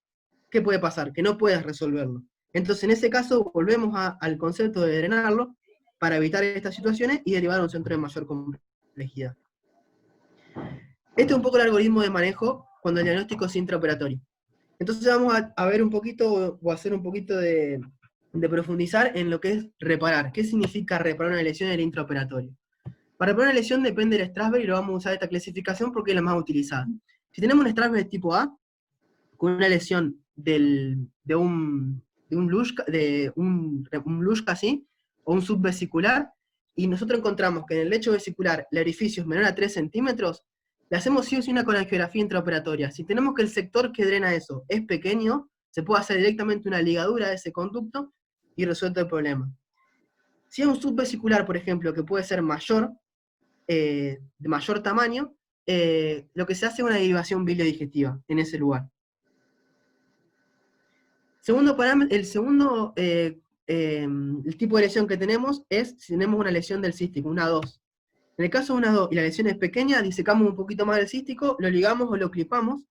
¿qué puede pasar? Que no puedes resolverlo. Entonces, en ese caso, volvemos al concepto de drenarlo para evitar estas situaciones y derivar a un centro de mayor complejidad. Este es un poco el algoritmo de manejo cuando el diagnóstico es intraoperatorio. Entonces vamos a ver un poquito, o hacer un poquito de profundizar en lo que es reparar. ¿Qué significa reparar una lesión en el intraoperatorio? Para reparar una lesión depende del Strasberg y lo vamos a usar esta clasificación porque es la más utilizada. Si tenemos un Strasberg de tipo A, con una lesión de un Luschka así, o un subvesicular, y nosotros encontramos que en el lecho vesicular el orificio es menor a 3 centímetros, le hacemos sí o sí una colangiografía intraoperatoria. Si tenemos que el sector que drena eso es pequeño, se puede hacer directamente una ligadura de ese conducto y resuelto el problema. Si es un subvesicular, por ejemplo, que puede ser mayor, de mayor tamaño, lo que se hace es una derivación biliodigestiva en ese lugar. El tipo de lesión que tenemos es si tenemos una lesión del cístico, una 2. En el caso de una 2 y la lesión es pequeña, disecamos un poquito más del cístico, lo ligamos o lo clipamos,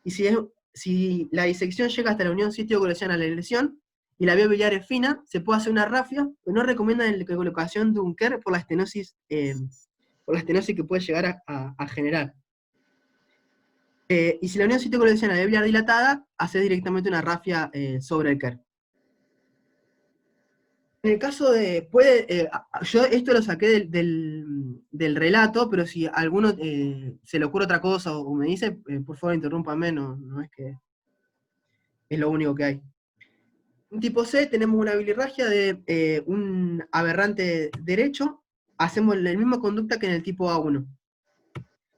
y si la disección llega hasta la unión cístico-colección a la lesión, y la vía biliar es fina, se puede hacer una rafia, pero no recomiendan la colocación de un KER por la estenosis que puede llegar a generar. Y si la unión cístico-colección es biliar dilatada, hace directamente una rafia sobre el KER. En el caso de, yo esto lo saqué del relato, pero si a alguno se le ocurre otra cosa o me dice, por favor interrúmpame, no es que es lo único que hay. En tipo C tenemos una bilirragia de un aberrante derecho, hacemos la misma conducta que en el tipo A1.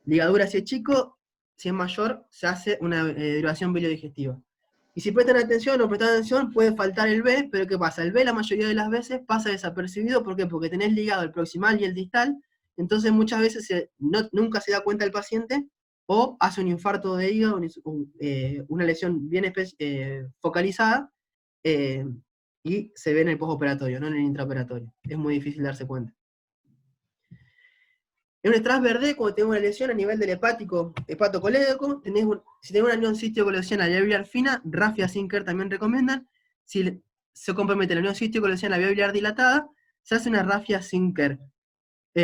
Ligadura si es chico, si es mayor, se hace una derivación biliodigestiva. Y si prestan atención o prestan atención, puede faltar el B, pero ¿qué pasa? El B la mayoría de las veces pasa desapercibido, ¿por qué? Porque tenés ligado el proximal y el distal, entonces muchas veces nunca se da cuenta el paciente, o hace un infarto de hígado, una lesión bien focalizada, y se ve en el postoperatorio, no en el intraoperatorio. Es muy difícil darse cuenta. En un Strasberg D, cuando tenemos una lesión a nivel del hepatocolédoco, si tenemos una unión cístico-colección a la vía biliar fina, rafia sin KER también recomiendan. Si se compromete la unión cístico-colección a la vía biliar dilatada, se hace una rafia sin KER,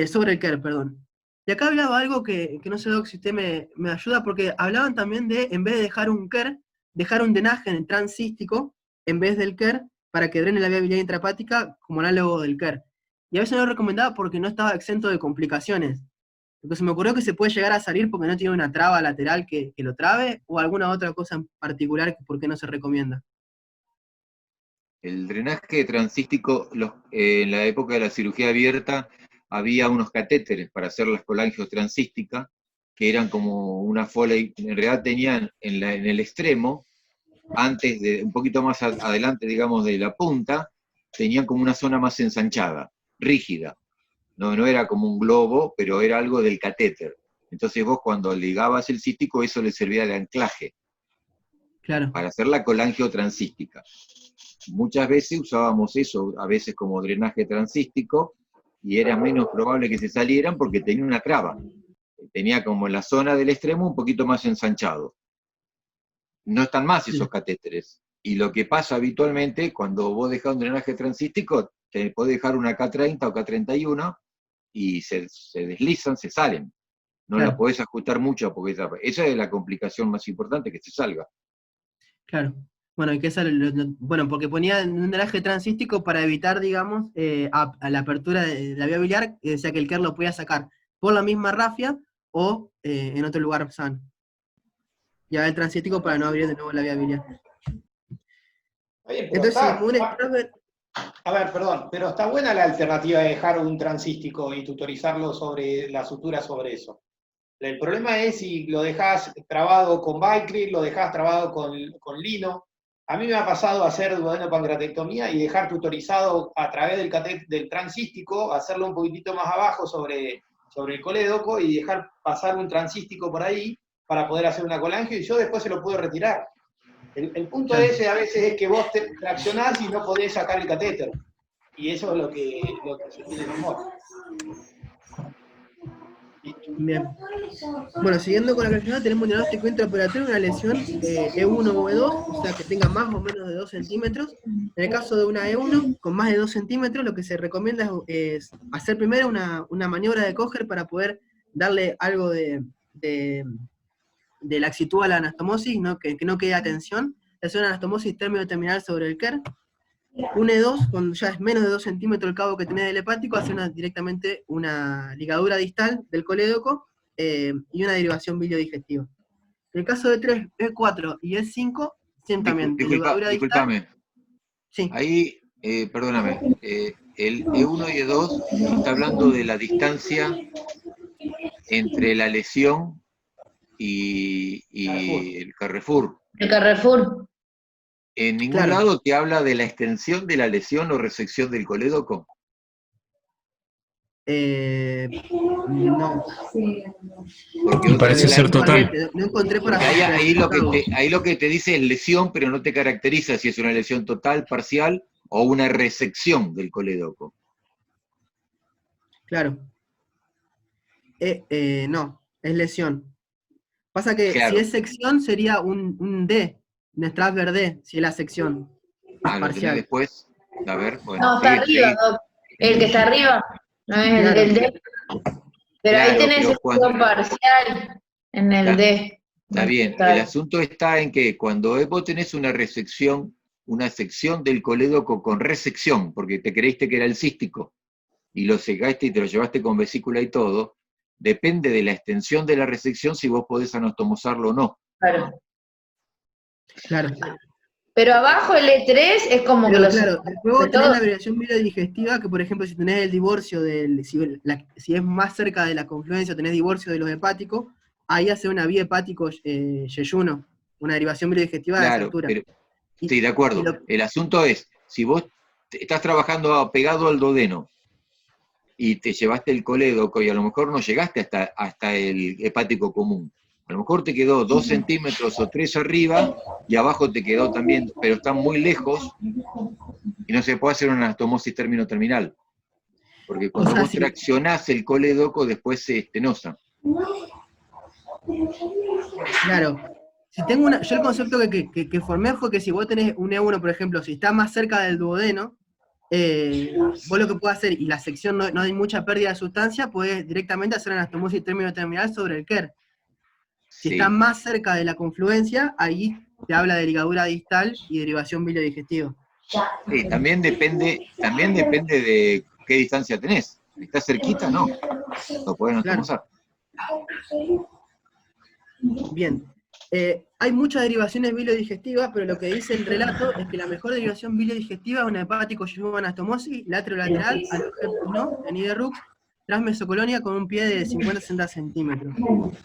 sobre el KER, perdón. Y acá hablaba algo que no sé, Doc, si usted me ayuda, porque hablaban también de, en vez de dejar un KER, dejar un drenaje en el transcístico, en vez del KER, para que drene la vía biliar intrahepática como análogo del KER. Y a veces no lo recomendaba porque no estaba exento de complicaciones. Entonces me ocurrió que se puede llegar a salir porque no tiene una traba lateral que lo trabe, o alguna otra cosa en particular que por qué no se recomienda. El drenaje transístico, en la época de la cirugía abierta, había unos catéteres para hacer las colangiotransísticas, que eran como una Foley, en realidad tenían en el extremo, antes de, un poquito más adelante, digamos, de la punta, tenían como una zona más ensanchada, rígida. No era como un globo, pero era algo del catéter. Entonces vos cuando ligabas el cístico, eso le servía de anclaje. Claro. Para hacer la colangiotransística. Muchas veces usábamos eso, a veces como drenaje transístico, y era menos probable que se salieran porque tenía una traba. Tenía como en la zona del extremo un poquito más ensanchado. No están más esos catéteres. Y lo que pasa habitualmente, cuando vos dejás un drenaje transístico, te podés dejar una K30 o K31, y se deslizan, se salen. No la podés ajustar mucho, porque esa es la complicación más importante, que se salga. Claro. Bueno, y que bueno, porque ponía un drenaje transístico para evitar, digamos, a la apertura de la vía biliar, decía que el KER lo podía sacar por la misma rafia o en otro lugar sano. Y el transístico para no abrir de nuevo la vía biliar. Oye, Entonces, a ver, perdón, pero está buena la alternativa de dejar un transístico y tutorizarlo sobre la sutura sobre eso. El problema es si lo dejás trabado con Vicryl, lo dejás trabado con lino. A mí me ha pasado hacer duodenopancreatectomía y dejar tutorizado a través del transístico, hacerlo un poquitito más abajo sobre el colédoco y dejar pasar un transístico por ahí para poder hacer una colangio, y yo después se lo puedo retirar. El punto ese a veces es que vos te traccionás y no podés sacar el catéter. Y eso es lo que se tiene mejor. Bien. Bueno, siguiendo con la clasificación, tenemos un diagnóstico intraoperatorio, una lesión E1 o E2, o sea que tenga más o menos de 2 centímetros. En el caso de una E1 con más de 2 centímetros, lo que se recomienda es hacer primero una maniobra de Kocher para poder darle algo de laxitud a la anastomosis, ¿no? Que no quede atención. Hacer una anastomosis término-terminal sobre el KER. Un E2, cuando ya es menos de 2 centímetros el cabo que tenés del hepático, hace directamente una ligadura distal del colédoco y una derivación biliodigestiva. En el caso de 3, E4 y E5, también ligadura Disculpame. distal. Sí. Ahí, perdóname, el E1 y E2 está hablando de la distancia entre la lesión y el Carrefour. El Carrefour. En ningún lado te habla de la extensión de la lesión o resección del colédoco. No. Porque me parece ser total. No encontré por ahí lo que te dice es lesión, pero no te caracteriza si es una lesión total, parcial o una resección del colédoco. Claro. No, es lesión. Pasa que si es sección sería un D, un Strasberg D, si es la sección. Lo tenés después. A ver, bueno. No, está arriba, Doc. El que está arriba. No es el D. Pero ahí tenés sección parcial en el D. Está bien. El asunto está en que cuando vos tenés una resección, una sección del colédoco con resección, porque te creíste que era el cístico, y lo secaste y te lo llevaste con vesícula y todo, depende de la extensión de la resección si vos podés anastomosarlo o no. Claro. Pero abajo el E3 es como que claro, luego tenés la variación biliodigestiva, que por ejemplo si tenés el divorcio, si es más cerca de la confluencia, tenés divorcio de los hepáticos, ahí hace una vía hepático yeyuno, una derivación biliodigestiva de esa altura. Sí, de acuerdo. El asunto es, si vos estás trabajando pegado al duodeno, y te llevaste el colédoco, y a lo mejor no llegaste hasta el hepático común. A lo mejor te quedó 2 centímetros o 3 arriba, y abajo te quedó también, pero están muy lejos, y no se puede hacer una anastomosis término-terminal. Porque cuando vos traccionás el colédoco, después se estenosa. Claro. Yo el concepto que formé fue que si vos tenés un E1, por ejemplo, si está más cerca del duodeno, vos lo que podés hacer, y la sección no hay mucha pérdida de sustancia, podés directamente hacer anastomosis término-terminal sobre el KER. Si está más cerca de la confluencia, ahí te habla de ligadura distal y derivación biliodigestiva. Sí, también depende de qué distancia tenés. Si está cerquita, no. Lo podés anastomosar. Bien. Hay muchas derivaciones biliodigestivas, pero lo que dice el relato es que la mejor derivación biliodigestiva es una hepático yeyuno anastomosis laterolateral, aloe en Iderrux, transmesocolonia con un pie de 50-60 centímetros.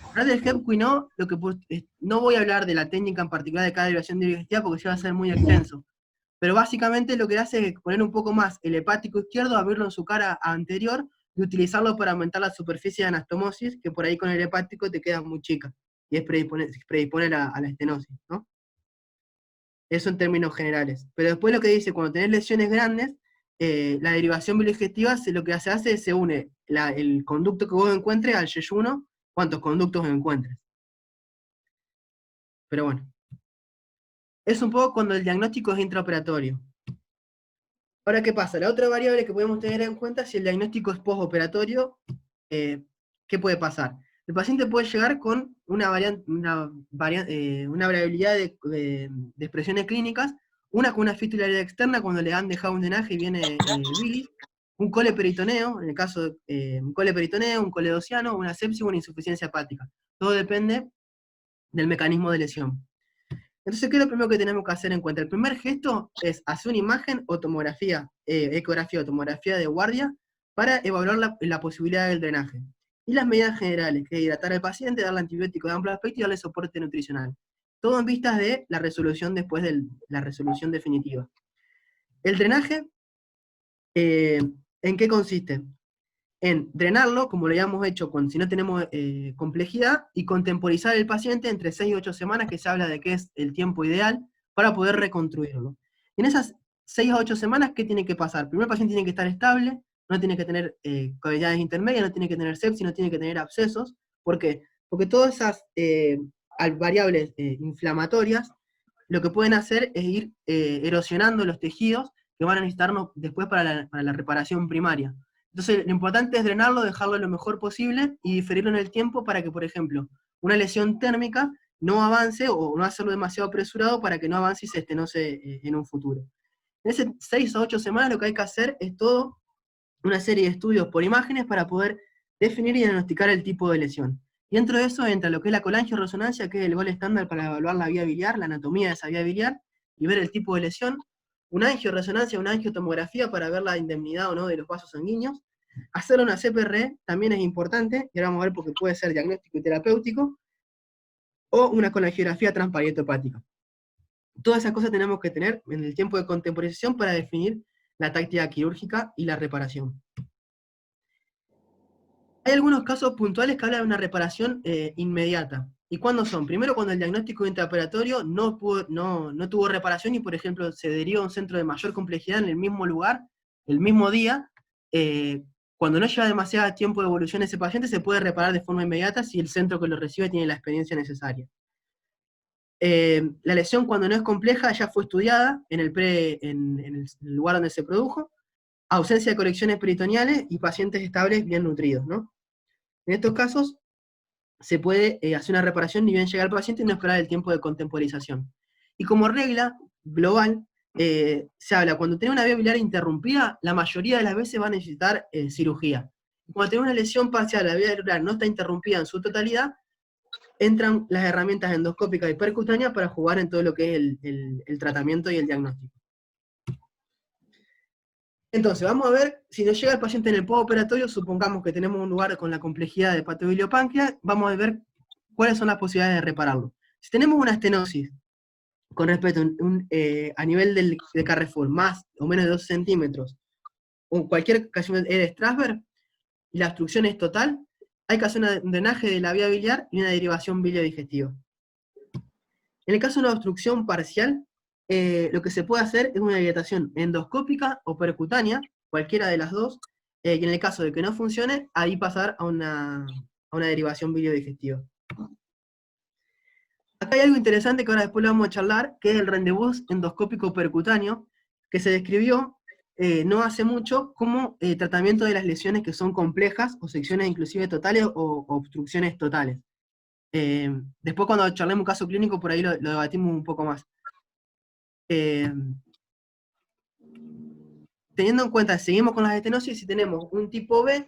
Hablar del hepquino, no voy a hablar de la técnica en particular de cada derivación biliodigestiva porque ya va a ser muy extenso, pero básicamente lo que hace es poner un poco más el hepático izquierdo, abrirlo en su cara anterior y utilizarlo para aumentar la superficie de anastomosis, que por ahí con el hepático te queda muy chica, y es predisponer a la estenosis, ¿no? Eso en términos generales. Pero después lo que dice, cuando tenés lesiones grandes, la derivación biliodigestiva lo que se hace es se une el conducto que vos encuentres al yeyuno, cuantos conductos encuentres. Pero bueno. Es un poco cuando el diagnóstico es intraoperatorio. Ahora, ¿qué pasa? La otra variable que podemos tener en cuenta, si el diagnóstico es postoperatorio, ¿qué puede pasar? El paciente puede llegar con una variabilidad de expresiones clínicas, una con una fistularidad externa cuando le han dejado un drenaje y viene bilis, un coleperitoneo, en el caso de un coleperitoneo, un coledociano, una sepsis o una insuficiencia hepática. Todo depende del mecanismo de lesión. Entonces, ¿qué es lo primero que tenemos que hacer en cuenta? El primer gesto es hacer una imagen o tomografía, ecografía o tomografía de guardia para evaluar la posibilidad del drenaje. Y las medidas generales, que es hidratar al paciente, darle antibiótico de amplio espectro y darle soporte nutricional. Todo en vistas de la resolución después de la resolución definitiva. El drenaje, ¿en qué consiste? En drenarlo, como lo habíamos hecho si no tenemos complejidad, y contemporizar el paciente entre 6 y 8 semanas, que se habla de que es el tiempo ideal, para poder reconstruirlo. En esas 6 a 8 semanas, ¿qué tiene que pasar? Primero el paciente tiene que estar estable, no tiene que tener cavidades intermedias, no tiene que tener sepsis, no tiene que tener abscesos. ¿Por qué? Porque todas esas variables inflamatorias, lo que pueden hacer es ir erosionando los tejidos que van a necesitarnos después para la reparación primaria. Entonces, lo importante es drenarlo, dejarlo lo mejor posible y diferirlo en el tiempo para que, por ejemplo, una lesión térmica no avance o no hacerlo demasiado apresurado para que no avance y se estenose en un futuro. En esas 6 a 8 semanas lo que hay que hacer es todo una serie de estudios por imágenes para poder definir y diagnosticar el tipo de lesión. Y dentro de eso entra lo que es la colangioresonancia, que es el gol estándar para evaluar la vía biliar, la anatomía de esa vía biliar, y ver el tipo de lesión. Una angioresonancia, una angiotomografía para ver la indemnidad o no de los vasos sanguíneos. Hacer una CPR también es importante, y ahora vamos a ver porque puede ser diagnóstico y terapéutico, o una colangiografía transparieto-hepática. Todas esas cosas tenemos que tener en el tiempo de contemporización para definir la táctica quirúrgica y la reparación. Hay algunos casos puntuales que hablan de una reparación inmediata. ¿Y cuándo son? Primero, cuando el diagnóstico intraoperatorio no tuvo reparación y, por ejemplo, se deriva a un centro de mayor complejidad en el mismo lugar, el mismo día. Cuando no lleva demasiado tiempo de evolución ese paciente, se puede reparar de forma inmediata si el centro que lo recibe tiene la experiencia necesaria. La lesión, cuando no es compleja, ya fue estudiada en el lugar donde se produjo, ausencia de correcciones peritoneales y pacientes estables bien nutridos, ¿no? En estos casos, se puede hacer una reparación ni bien llegar al paciente y no esperar el tiempo de contemporización. Y como regla global, se habla, cuando tiene una vía biliar interrumpida, la mayoría de las veces va a necesitar cirugía. Cuando tiene una lesión parcial, la vía biliar no está interrumpida en su totalidad, entran las herramientas endoscópicas y percutáneas para jugar en todo lo que es el tratamiento y el diagnóstico. Entonces, vamos a ver, si nos llega el paciente en el postoperatorio, supongamos que tenemos un lugar con la complejidad de patobiliopáncreas, vamos a ver cuáles son las posibilidades de repararlo. Si tenemos una estenosis con respecto a nivel de Carrefour, más o menos de 2 centímetros, o cualquier ocasión de Strasberg, y la obstrucción es total, hay que hacer un drenaje de la vía biliar y una derivación biliodigestiva. En el caso de una obstrucción parcial, lo que se puede hacer es una dilatación endoscópica o percutánea, cualquiera de las dos, y en el caso de que no funcione, ahí pasar a una derivación biliodigestiva. Acá hay algo interesante que ahora después lo vamos a charlar, que es el rendezvous endoscópico percutáneo, que se describió no hace mucho como tratamiento de las lesiones que son complejas, o secciones inclusive totales, o obstrucciones totales. Después cuando charlemos un caso clínico, por ahí lo debatimos un poco más. Teniendo en cuenta, seguimos con las estenosis y tenemos un tipo B,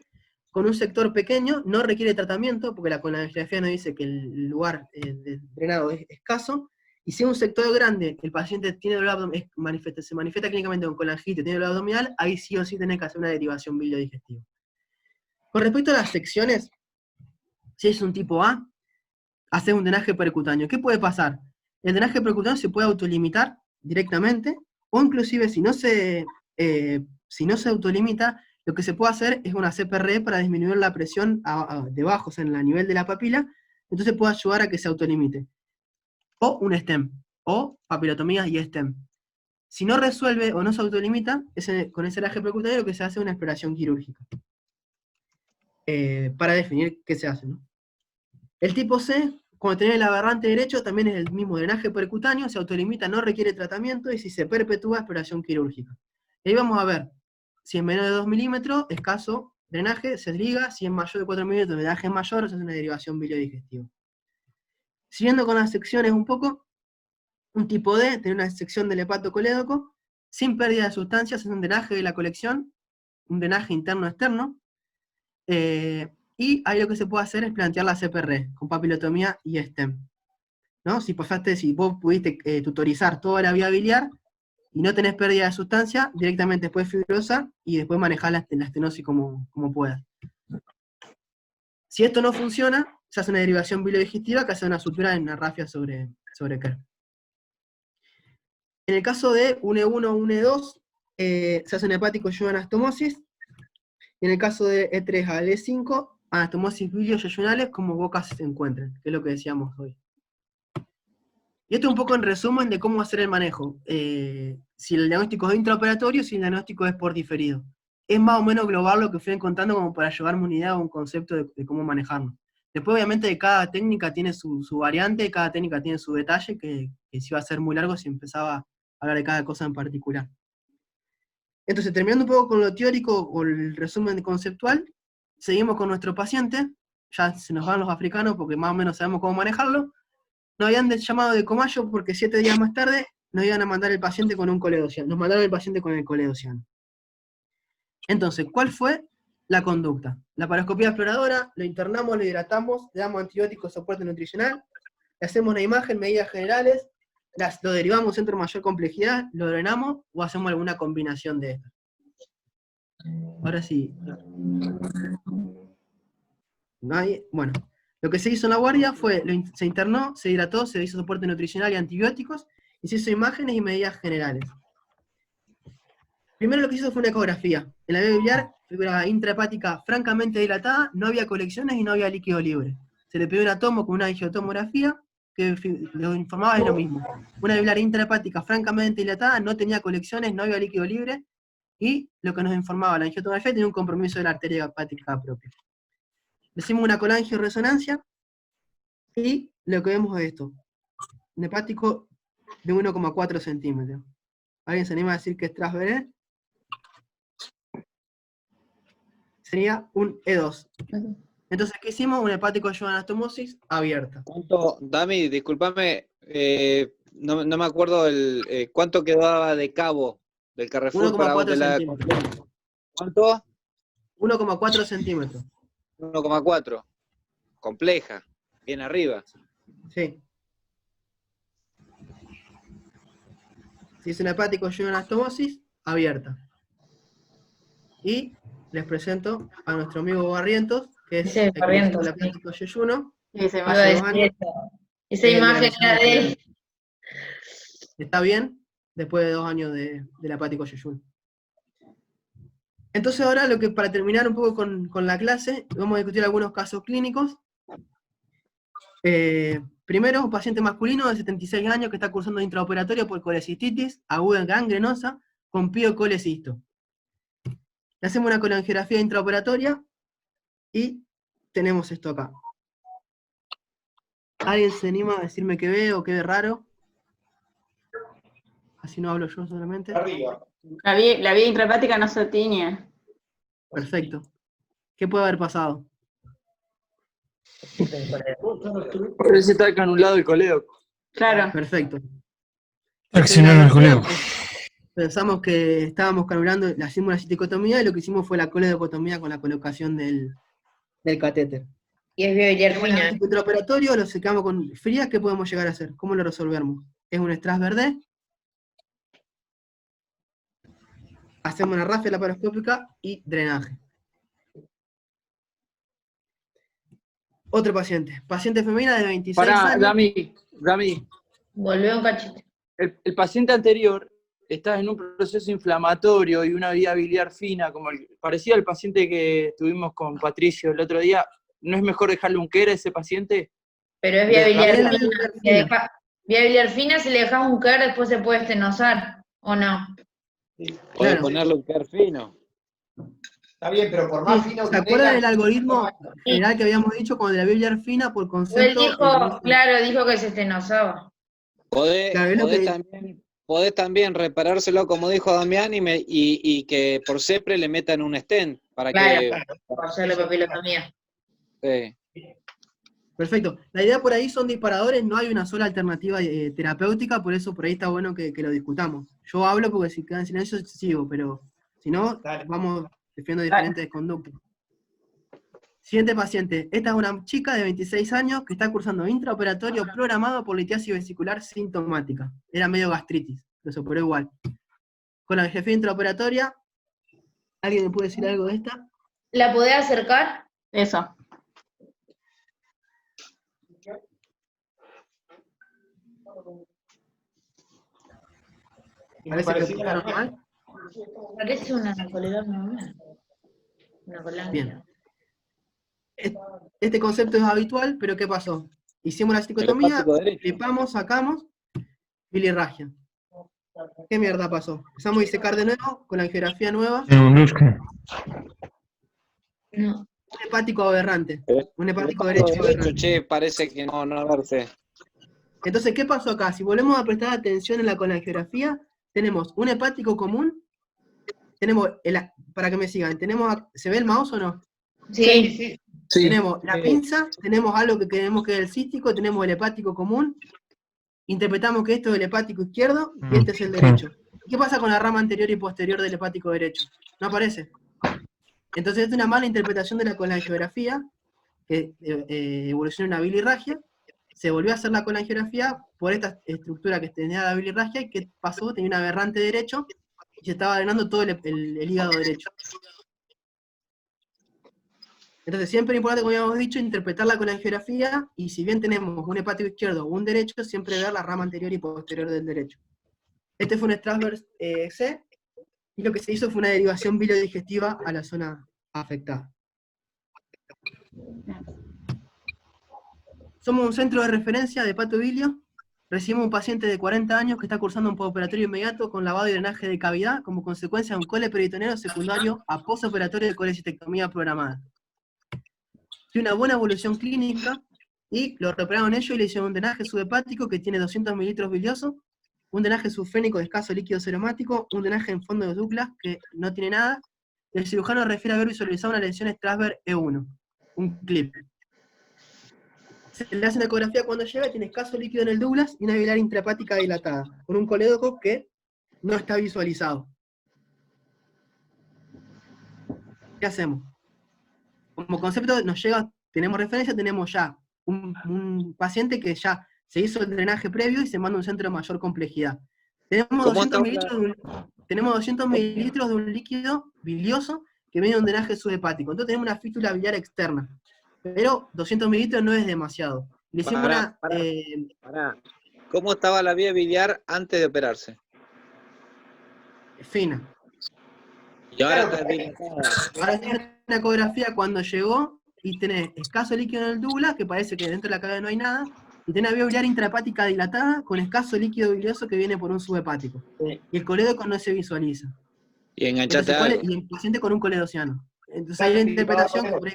con un sector pequeño, no requiere tratamiento, porque la colangiografía nos dice que el lugar drenado es escaso, y si un sector grande, el paciente tiene dolor abdominal, se manifiesta clínicamente con colangite, tiene dolor abdominal, ahí sí o sí tenés que hacer una derivación biliodigestiva. Con respecto a las secciones, si es un tipo A, hacer un drenaje percutáneo. ¿Qué puede pasar? El drenaje percutáneo se puede autolimitar directamente, o inclusive si no se autolimita, lo que se puede hacer es una CPRE para disminuir la presión debajo, o sea, en el nivel de la papila, entonces puede ayudar a que se autolimite. O un stem, o papilotomías y stem. Si no resuelve o no se autolimita, con ese drenaje percutáneo lo que se hace es una exploración quirúrgica. Para definir qué se hace, ¿no? El tipo C, cuando tenés el aberrante derecho, también es el mismo drenaje percutáneo, se autolimita, no requiere tratamiento, y si se perpetúa, exploración quirúrgica. Y ahí vamos a ver, si es menor de 2 milímetros, escaso drenaje, se liga, si es mayor de 4 milímetros, el drenaje es mayor, se hace una derivación biliodigestiva. Siguiendo con las secciones un poco, un tipo D, tiene una sección del hepatocolédoco, sin pérdida de sustancias, es un drenaje de la colección, un drenaje interno-externo, y ahí lo que se puede hacer es plantear la CPR, con papilotomía y stem. ¿No? Si vos pudiste tutorizar toda la vía biliar, y no tenés pérdida de sustancia, directamente después fibrosa, y después manejar la estenosis como puedas. Si esto no funciona, se hace una derivación biliodigestiva que hace una sutura en una rafia sobre Kerr. En el caso de UNE1 o UNE2, se hace un hepático anastomosis, y en el caso de E3 al E5, anastomosis bilioyeyunales como bocas se encuentren, que es lo que decíamos hoy. Y esto un poco en resumen de cómo hacer el manejo. Si el diagnóstico es intraoperatorio, si el diagnóstico es por diferido. Es más o menos global lo que fui contando como para llevarme una idea o un concepto de cómo manejarlo. Después obviamente cada técnica tiene su variante, cada técnica tiene su detalle, que si iba a ser muy largo si empezaba a hablar de cada cosa en particular. Entonces, terminando un poco con lo teórico o el resumen conceptual, seguimos con nuestro paciente, ya se nos van los africanos porque más o menos sabemos cómo manejarlo. Nos habían llamado de Comayo porque 7 días más tarde nos iban a mandar el paciente con un coledociano. Nos mandaron el paciente con el coledociano. Entonces, ¿cuál fue la conducta? La laparoscopía exploradora, lo internamos, lo hidratamos, le damos antibióticos, soporte nutricional, le hacemos una imagen, medidas generales, lo derivamos a un centro de mayor complejidad, lo drenamos o hacemos alguna combinación de estas. Ahora sí. Bueno, lo que se hizo en la guardia fue, se internó, se hidrató, se hizo soporte nutricional y antibióticos, y se hizo imágenes y medidas generales. Primero lo que se hizo fue una ecografía. En la vía biliar, figura intrahepática francamente dilatada, no había colecciones y no había líquido libre. Se le pidió una tomo con una angiotomografía, que lo informaba es lo mismo. Una biliar intrahepática francamente dilatada, no tenía colecciones, no había líquido libre, y lo que nos informaba la angiotomografía tenía un compromiso de la arteria hepática propia. Le hicimos una colangioresonancia, y lo que vemos es esto. Un hepático de 1,4 centímetros. ¿Alguien se anima a decir que es transveré? Sería un E2. Entonces, ¿qué hicimos? Un hepático de anastomosis abierta. ¿Cuánto, Dami, discúlpame, no me acuerdo cuánto quedaba de cabo del Carrefour para 1,4 la... centímetros. ¿Cuánto? 1,4 centímetros. 1,4. Compleja, bien arriba. Sí. Si es un hepático de anastomosis abierta. Y les presento a nuestro amigo Barrientos, que es el Barrientos, hepático yeyuno. Esa imagen era de él. Está bien, después de 2 años del hepático yeyuno. Entonces ahora, para terminar un poco con la clase, vamos a discutir algunos casos clínicos. Primero, un paciente masculino de 76 años que está cursando intraoperatorio por colecistitis aguda gangrenosa con piocolecisto. Le hacemos una colangiografía intraoperatoria y tenemos esto acá. ¿Alguien se anima a decirme qué ve o qué ve raro? Así no hablo yo solamente. Arriba. La vía intrahepática no se tiñe. Perfecto. ¿Qué puede haber pasado? Parece estar canulado el colédoco. Claro. Perfecto. Accionando el colédoco. Pensamos que estábamos canulando, le hicimos una citicotomía y lo que hicimos fue la coledocotomía con la colocación del del catéter. Y es biobiliar Bueno, fina. en el intraoperatorio lo secamos con fría, ¿qué podemos llegar a hacer? ¿Cómo lo resolvemos? Es un Strasberg. Hacemos una ráfaga laparoscópica y drenaje. Otro paciente. Paciente femenina de 26 Pará, años. Rami. Volvé un cachito. El paciente anterior está en un proceso inflamatorio y una vía biliar fina, como parecía el paciente que tuvimos con Patricio el otro día. ¿No es mejor dejarle un quera a ese paciente? Pero es vía biliar También la fina. vía biliar fina. Vía biliar fina, si le dejas un quer, después se puede estenosar, ¿o no? Podés Claro. ponerle un quer fino. Está bien, pero por más fino ¿Se que acuerdan tenga, del algoritmo general que habíamos dicho con la vía biliar fina por Él concepto? dijo, claro, dijo que se estenosaba. Podés, Claro, es lo que- podés también reparárselo, como dijo Damián, y que por CEPRE le metan un stent para Claro, por hacerle papilotomía. que... Perfecto. La idea por ahí son disparadores, no hay una sola alternativa terapéutica, por eso por ahí está bueno que lo discutamos. Yo hablo porque si queda en silencio sigo, pero si no, vamos defiendo diferentes conductas. Siguiente paciente. Esta es una chica de 26 años que está cursando intraoperatorio programado por litiasis vesicular sintomática. Era medio gastritis, pero se operó igual. Con la jefe intraoperatoria, ¿alguien me puede decir algo de esta? ¿La podés acercar? Eso. Parece que está normal. Parece una colega normal. Una colega. Bien. Este concepto es habitual, pero ¿qué pasó? Hicimos la cistotomía, flipamos, sacamos, bilirragia. ¿Qué mierda pasó? Empezamos a disecar de nuevo, con la angiografía nueva. No. Un hepático aberrante. Un hepático derecho aberrante. Che, parece que no verse. Entonces, ¿qué pasó acá? Si volvemos a prestar atención en la colangiografía, tenemos un hepático común, tenemos, para que me sigan, ¿se ve el mouse o no? Sí. Tenemos la pinza, tenemos algo que queremos que es el cístico, tenemos el hepático común, interpretamos que esto es el hepático izquierdo y este es el derecho. ¿Qué pasa con la rama anterior y posterior del hepático derecho? No aparece. Entonces es una mala interpretación de la colangiografía, que evoluciona en una bilirragia, se volvió a hacer la colangiografía por esta estructura que tenía la bilirragia, y ¿qué pasó? Tenía un aberrante derecho, y se estaba drenando todo el hígado derecho. Entonces siempre es importante, como habíamos dicho, interpretar la colangiografía, y si bien tenemos un hepático izquierdo o un derecho, siempre ver la rama anterior y posterior del derecho. Este fue un Strasberg C, y lo que se hizo fue una derivación bilodigestiva a la zona afectada. Somos un centro de referencia de hepatobilio. Recibimos un paciente de 40 años que está cursando un postoperatorio inmediato con lavado y drenaje de cavidad como consecuencia de un cole peritoneo secundario a postoperatorio de colecistectomía programada. Tiene una buena evolución clínica y lo repararon ellos y le hicieron un drenaje subhepático que tiene 200 mililitros bilioso, un drenaje subfénico de escaso líquido seromático, un drenaje en fondo de Douglas que no tiene nada. El cirujano refiere haber visualizado una lesión Strasberg E1, un clip. Se le hace una ecografía cuando llega, tiene escaso líquido en el Douglas y una biliar intrahepática dilatada, con un colédoco que no está visualizado. ¿Qué hacemos? Como concepto nos llega, tenemos referencia, tenemos ya un paciente que ya se hizo el drenaje previo y se manda a un centro de mayor complejidad. Tenemos 200 mililitros de un líquido bilioso que viene de un drenaje subhepático. Entonces tenemos una fístula biliar externa. Pero 200 mililitros no es demasiado. Le hicimos Pará. ¿Cómo estaba la vía biliar antes de operarse? Fina. Y ahora está dilatada. Ahora tenés una ecografía cuando llegó y tenés escaso líquido en el Douglas, que parece que dentro de la cavidad no hay nada, y tenés una vía biliar intrahepática dilatada con escaso líquido bilioso que viene por un subhepático. Y el colédoco no se visualiza. Y enganchate algo. Y el paciente con un coledociano. Entonces hay una interpretación que por ahí...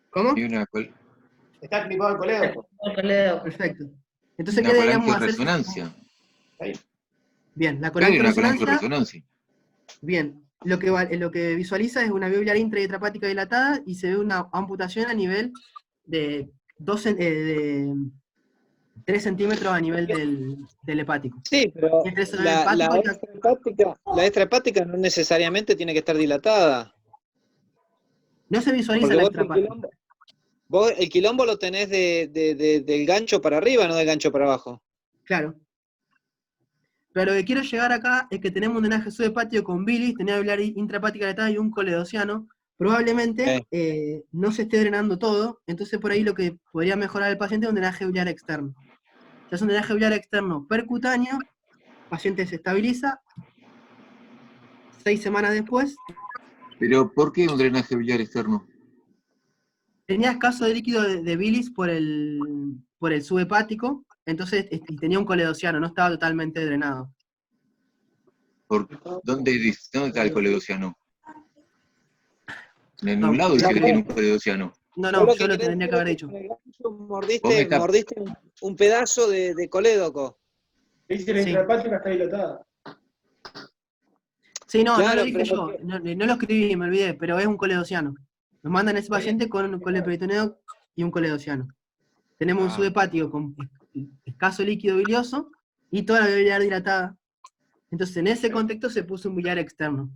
¿Cómo? Está clipado el colédoco. Perfecto. Entonces, Una ¿qué deberíamos hacer? colangiorresonancia. Bien, la Claro, una colangiorresonancia. colangiorresonancia. Bien, lo que visualiza es una vía biliar intra y intrahepática dilatada y se ve una amputación a nivel de 3 centímetros a nivel del hepático. Sí, pero Y entre eso del la hepático extrahepática no necesariamente tiene que estar dilatada. No se visualiza Porque la vos extrapática. vos el quilombo lo tenés del gancho para arriba, no del gancho para abajo. Claro. Pero lo que quiero llegar acá es que tenemos un drenaje subhepático con bilis, tenía biliar intrahepática dilatada y un coledociano. Probablemente no se esté drenando todo, entonces por ahí lo que podría mejorar el paciente es un drenaje biliar externo. Si es un drenaje biliar externo percutáneo, el paciente se estabiliza, 6 semanas después, Pero, ¿por qué un drenaje biliar externo? tenía escaso de líquido de bilis por el subhepático, entonces y tenía un coledociano, no estaba totalmente drenado. ¿Dónde está el coledociano? En No, ningún lado dice no, que tiene un coledociano. No, yo lo tendría que haber dicho. Mordiste un pedazo de colédoco. Dice la intrahepática está dilatada. Sí, no, Claro, no lo dije pero yo, no lo escribí, me olvidé, pero es un coledociano. Nos mandan ese paciente con el peritoneo y un coledociano. Tenemos un subhepático con escaso líquido bilioso y toda la vía biliar dilatada. Entonces, en ese contexto se puso un biliar externo.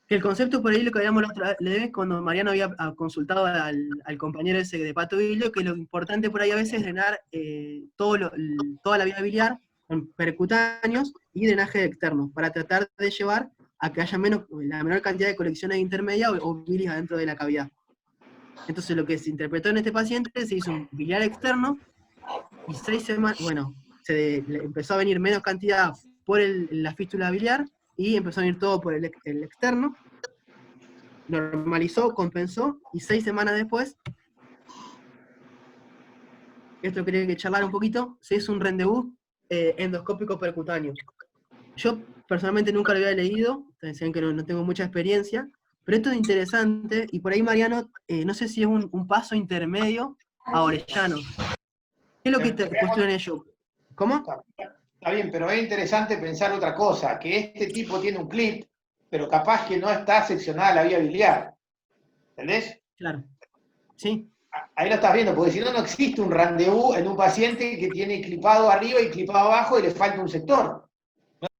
Que el concepto por ahí lo que habíamos la otra vez cuando Mariano había consultado al compañero ese de Pato Bilio, que lo importante por ahí a veces es drenar toda la vía biliar con percutáneos y drenaje externo, para tratar de llevar a que haya la menor cantidad de colecciones intermedias o bilis adentro de la cavidad. Entonces lo que se interpretó en este paciente, se hizo un biliar externo, y 6 semanas, bueno, le empezó a venir menos cantidad por la fístula biliar, y empezó a venir todo por el externo, normalizó, compensó, y 6 semanas después, esto quería que charlar un poquito, se hizo un rendezvous endoscópico percutáneo. Yo personalmente nunca lo había leído, decían que no tengo mucha experiencia, pero esto es interesante, y por ahí Mariano, no sé si es un paso intermedio a Orellano. ¿Qué es lo que cuestionan ellos? ¿Cómo? Está bien, pero es interesante pensar otra cosa, que este tipo tiene un clip, pero capaz que no está seccionada la vía biliar. ¿Entendés? Claro. Sí. Ahí lo estás viendo, porque si no, no existe un rendezvous en un paciente que tiene clipado arriba y clipado abajo y le falta un sector.